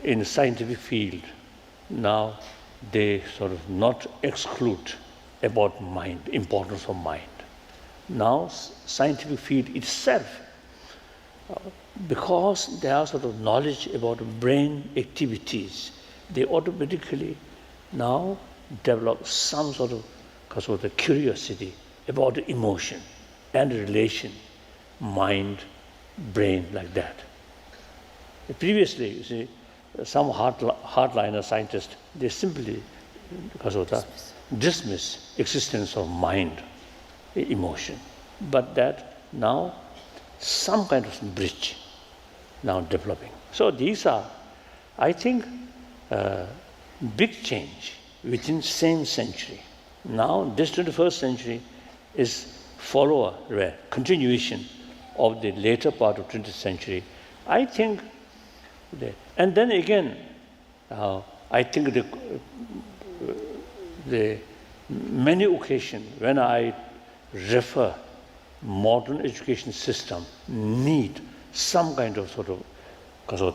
in scientific field, now they sort of not exclude about mind, importance of mind. Now scientific field itself, because there are sort of knowledge about brain activities, they automatically now develop some sort of the curiosity about the emotion and relation, mind, brain, like that. Previously, you see, some hardliner scientists, they simply dismiss existence of mind, emotion. But that now some kind of bridge now developing. So these are, I think, big change within same century. Now this 21st century is follower, continuation of the later part of 20th century. I think, and then again, I think the many occasions when I refer modern education system need some kind of sort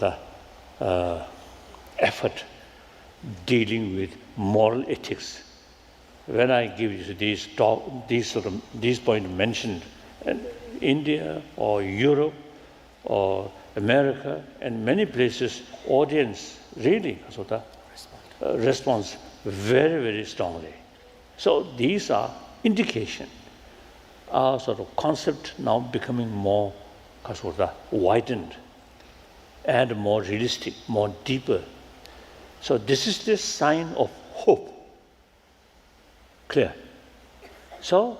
of effort dealing with moral ethics. When I give you these points mentioned, in India or Europe or America and many places, audience really responds very, very strongly. So these are indication, our sort of concept now becoming more widened and more realistic, more deeper. So this is the sign of hope. Clear. So,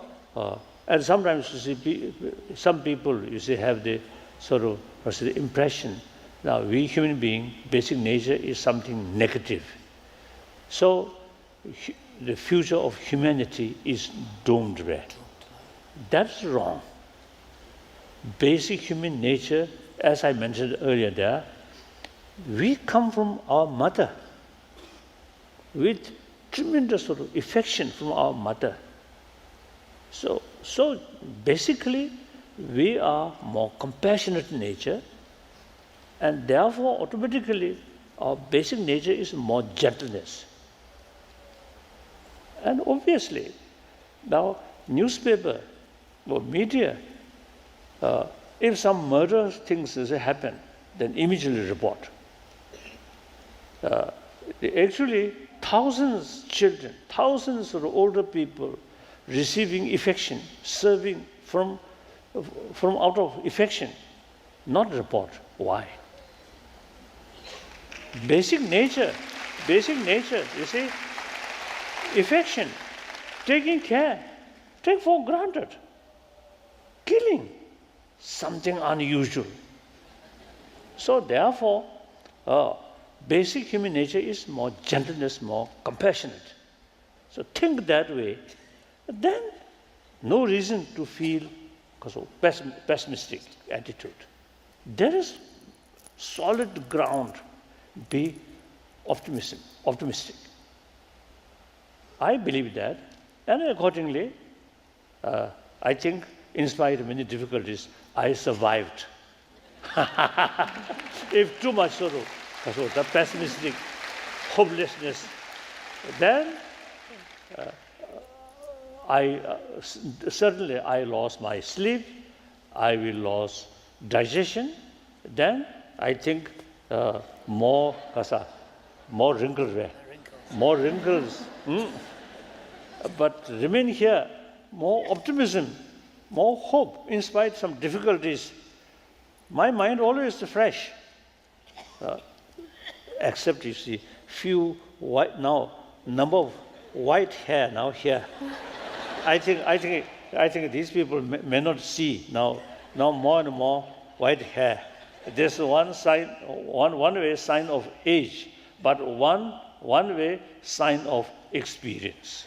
and sometimes you see, some people you see have the sort of the impression now we human being basic nature is something negative. So the future of humanity is doomed. That's wrong. Basic human nature, as I mentioned earlier there, we come from our mother with tremendous sort of affection from our mother. So basically, we are more compassionate in nature, and therefore automatically our basic nature is more gentleness. And obviously, now newspaper or media, if some murder things happen, then immediately report. Actually, thousands of children, thousands of older people receiving affection, serving from out of affection, not report. Why? Basic nature, you see, affection, taking care, take for granted, killing, something unusual. So therefore, basic human nature is more gentleness, more compassionate. So think that way, then no reason to feel pessimistic attitude. There is solid ground, be optimistic. I believe that, and accordingly, I think in spite of many difficulties, I survived. If too much sort of the pessimistic hopelessness, then certainly I lost my sleep, I will lose digestion, then I think more wrinkles, more wrinkles. But remain here, more optimism, more hope, in spite of some difficulties. My mind always is fresh, except you see few white now number of white hair now here. I think these people may not see now more and more white hair. There's one way sign of age, but one way sign of experience,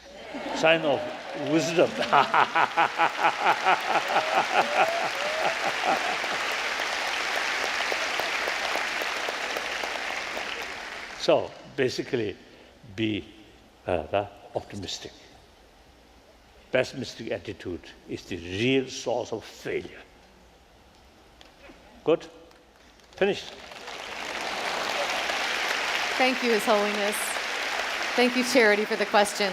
sign of wisdom. So basically, be optimistic. Pessimistic attitude is the real source of failure. Good? Finished. Thank you, His Holiness. Thank you, Charity, for the question.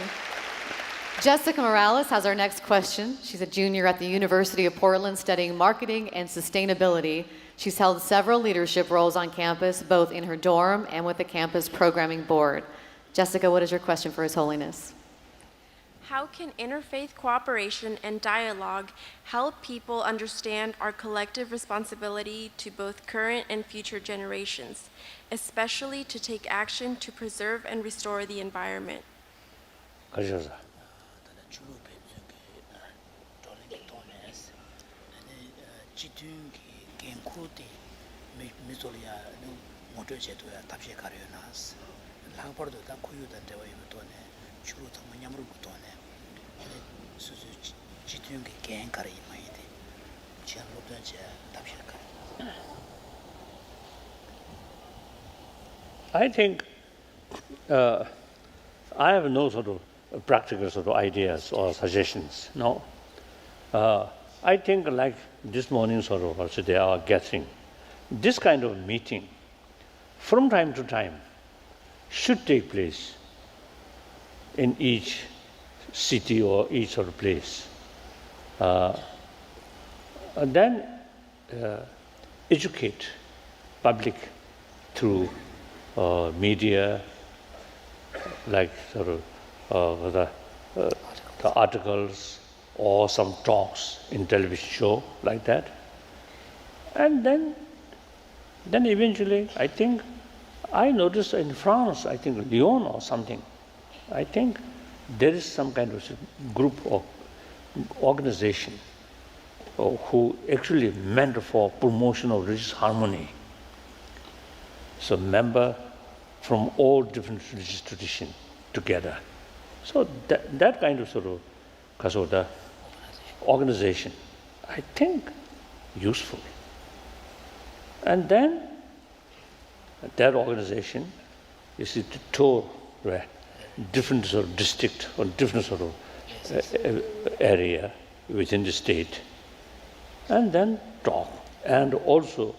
Jessica Morales has our next question. She's a junior at the University of Portland studying marketing and sustainability. She's held several leadership roles on campus, both in her dorm and with the campus programming board. Jessica, what is your question for His Holiness? How can interfaith cooperation and dialogue help people understand our collective responsibility to both current and future generations, especially to take action to preserve and restore the environment? I think I have no sort of practical sort of ideas or suggestions. No, I think like this morning sort of also they are gathering. This kind of meeting, from time to time, should take place in each city or each sort of place. And then educate public through media, like sort of the articles or some talks in television show like that. And then eventually, I think, I noticed in France, I think Lyon or something, I think there is some kind of group or organization who actually meant for promotion of religious harmony. So member from all different religious traditions together. So that kind of sort of the organization, I think, useful. And then that organization is to tour different sort of district or different sort of area within the state, and then talk. And also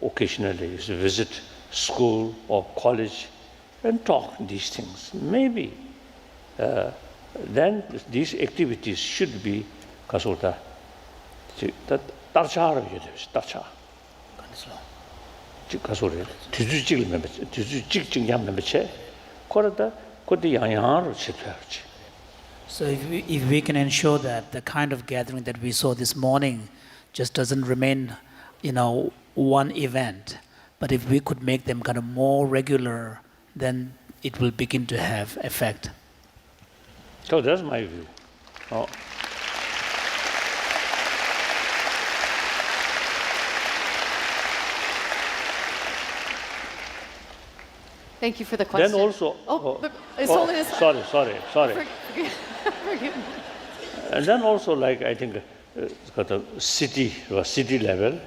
occasionally is to visit school or college and talk these things. Maybe then these activities should be tarcha. So if we can ensure that the kind of gathering that we saw this morning just doesn't remain, one event, but if we could make them kind of more regular, then it will begin to have effect. So that's my view. Thank you for the question. Then also, His Holiness. Sorry. Forgive me. And then also, like I think, got a city level,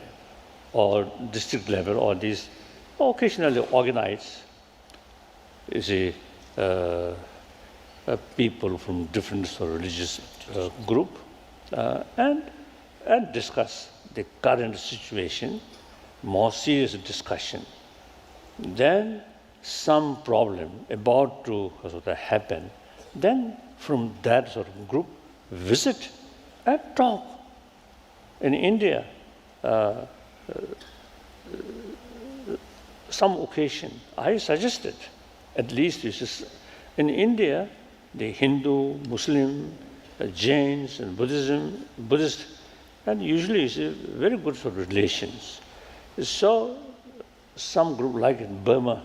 or district level, or these occasionally organized, you see, people from different sort of religious group, and discuss the current situation, more serious discussion. Then some problem about to happen, then from that sort of group visit and talk. In India, some occasion, I suggested, at least in India, the Hindu, Muslim, Jains, and Buddhist, and usually it's a very good sort of relations. So some group like in Burma,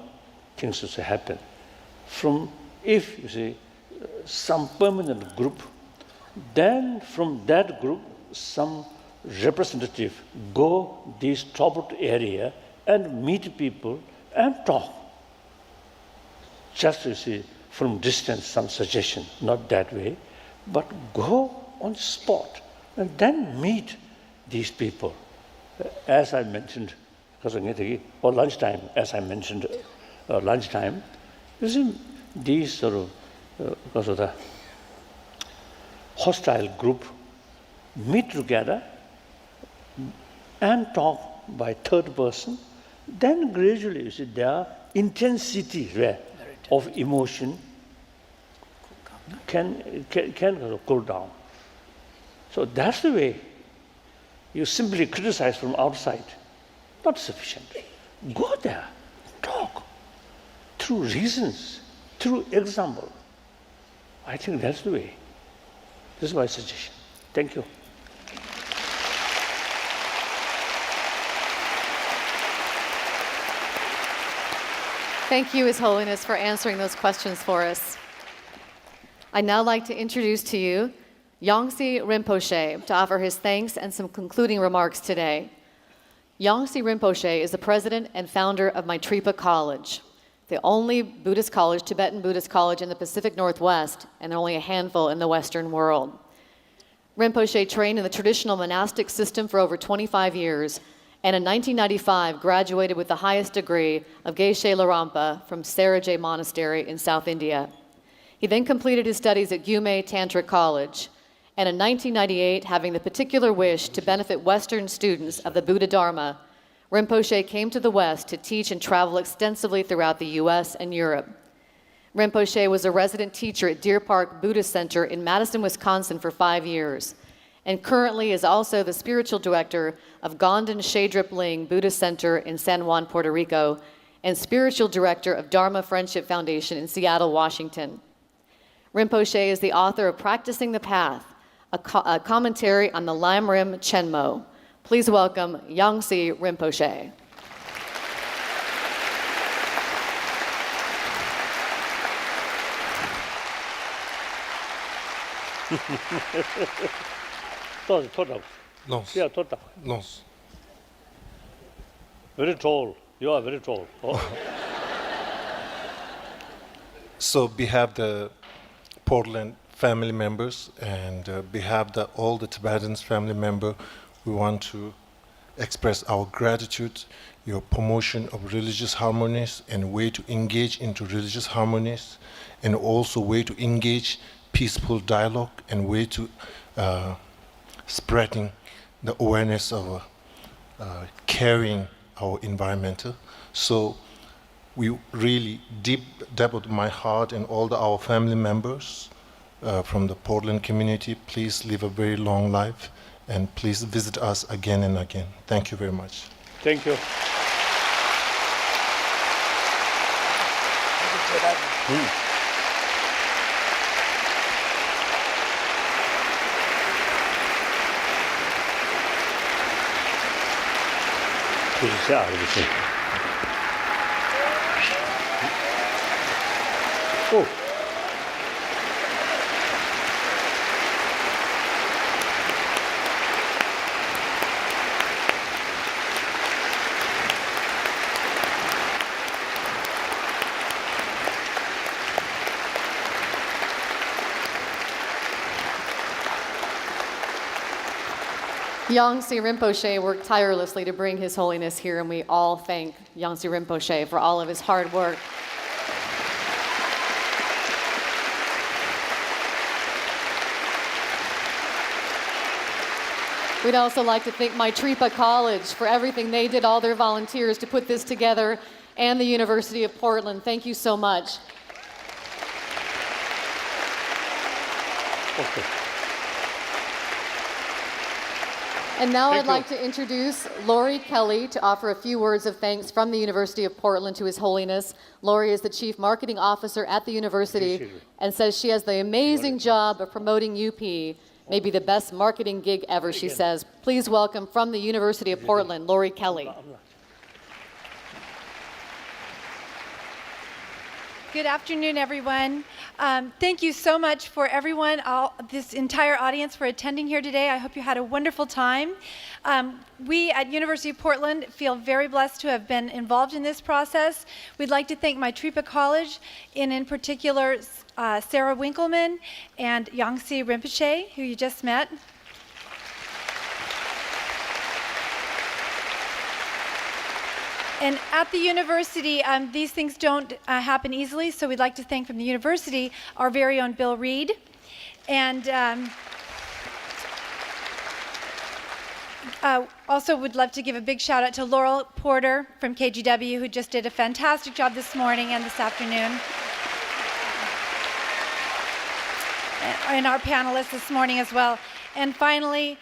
things also happen. If you see some permanent group, then from that group, some representative go this troubled area and meet people and talk. Just, you see, from distance, some suggestion, not that way, but go on the spot and then meet these people. As I mentioned, or lunchtime, as I mentioned, lunchtime, you see, these sort of, because of the hostile group, meet together and talk by third person, then gradually, you see, their intensity of emotion can cool down. So that's the way. You simply criticize from outside, not sufficient. Go there, talk, through reasons, through example. I think that's the way. This is my suggestion. Thank you. Thank you, His Holiness, for answering those questions for us. I'd now like to introduce to you Yongsi Rinpoche to offer his thanks and some concluding remarks today. Yongsi Rinpoche is the president and founder of Maitripa College, the only Buddhist college, Tibetan Buddhist college in the Pacific Northwest, and only a handful in the Western world. Rinpoche trained in the traditional monastic system for over 25 years, and in 1995 graduated with the highest degree of Geshe Larampa from Sarajay Monastery in South India. He then completed his studies at Gyume Tantric College, and in 1998, having the particular wish to benefit Western students of the Buddha Dharma, Rinpoche came to the West to teach and travel extensively throughout the US and Europe. Rinpoche was a resident teacher at Deer Park Buddhist Center in Madison, Wisconsin for 5 years, and currently is also the spiritual director of Gondan Shedrip Ling Buddhist Center in San Juan, Puerto Rico, and spiritual director of Dharma Friendship Foundation in Seattle, Washington. Rinpoche is the author of Practicing the Path, a commentary on the Lamrim Chenmo. Please welcome Yongsi Rinpoche. Nonce. Very tall. You are very tall. Oh. So behalf the Portland family members and behalf all the Tibetans family member, we want to express our gratitude, your promotion of religious harmonies and way to engage into religious harmonies, and also way to engage peaceful dialogue and way to spreading the awareness of caring our environmental. So we really deep of my heart and all our family members from the Portland community, please live a very long life and please visit us again and again. Thank you very much. Thank you. Oh. Yongsi Rinpoche worked tirelessly to bring His Holiness here, and we all thank Yongsi Rinpoche for all of his hard work. We'd also like to thank Maitripa College for everything they did, all their volunteers to put this together, and the University of Portland. Thank you so much. Okay. And now Thank I'd you. like to introduce Lori Kelly to offer a few words of thanks from the University of Portland to His Holiness. Lori is the Chief Marketing Officer at the university Appreciate it. and says she has the amazing job of promoting UP. Maybe the best marketing gig ever, she says. Please welcome from the University of Portland, Lori Kelly. Good afternoon, everyone. Thank you so much for everyone, this entire audience, for attending here today. I hope you had a wonderful time. We at University of Portland feel very blessed to have been involved in this process. We'd like to thank Maitripa College, and in particular, Sarah Winkleman and Yangtze Rinpoche, who you just met. And at the university, these things don't happen easily, so we'd like to thank from the university our very own Bill Reed. And also would love to give a big shout out to Laurel Porter from KGW, who just did a fantastic job this morning and this afternoon. And our panelists this morning as well. And finally,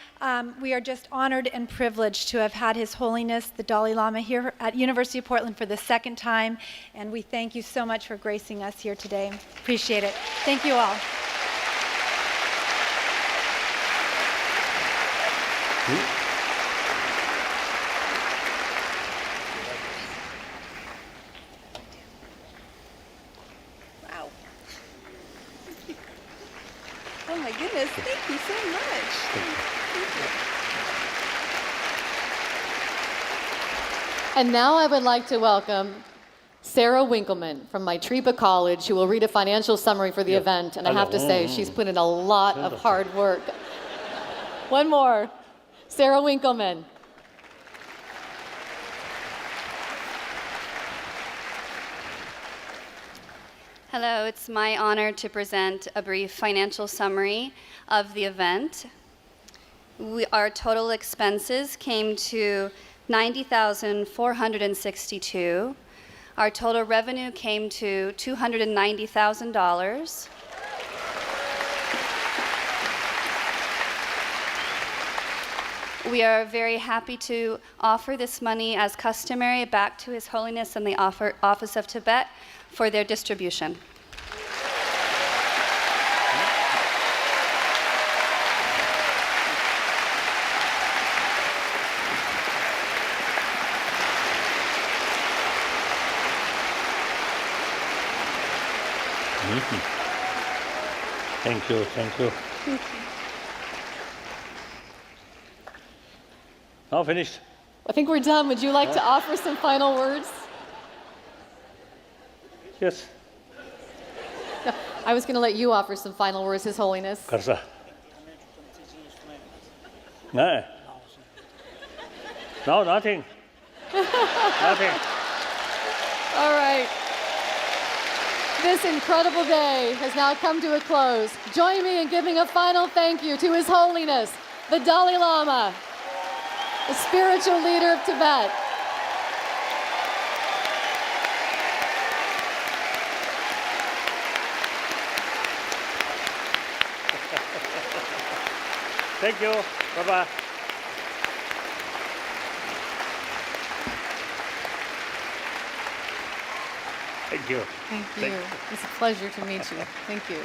we are just honored and privileged to have had His Holiness, the Dalai Lama, here at University of Portland for the second time. And we thank you so much for gracing us here today. Appreciate it. Thank you all. Wow. Oh my goodness, thank you so much. And now I would like to welcome Sarah Winkleman from Maitripa College, who will read a financial summary for the event. And I have to say, she's put in a lot of hard work. One more. Sarah Winkleman. Hello, it's my honor to present a brief financial summary of the event. Our total expenses came to $90,462. Our total revenue came to $290,000. We are very happy to offer this money as customary back to His Holiness and the Office of Tibet for their distribution. Thank you, thank you. Now finished. I think we're done. Would you like to offer some final words? Yes. No, I was going to let you offer some final words, His Holiness. Karsa. No. No, nothing. Nothing. All right. This incredible day has now come to a close. Join me in giving a final thank you to His Holiness, the Dalai Lama, the spiritual leader of Tibet. Thank you. Bye-bye. Thank you. Thank you. It's a pleasure to meet you. Thank you.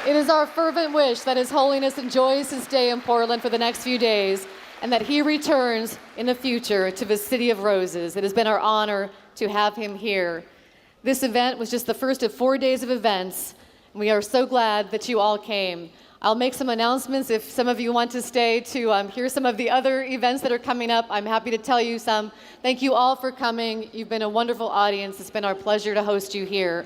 It is our fervent wish that His Holiness enjoys his stay in Portland for the next few days and that he returns in the future to the City of Roses. It has been our honor to have him here. This event was just the first of 4 days of events, and we are so glad that you all came. I'll make some announcements if some of you want to stay to hear some of the other events that are coming up. I'm happy to tell you some. Thank you all for coming. You've been a wonderful audience. It's been our pleasure to host you here.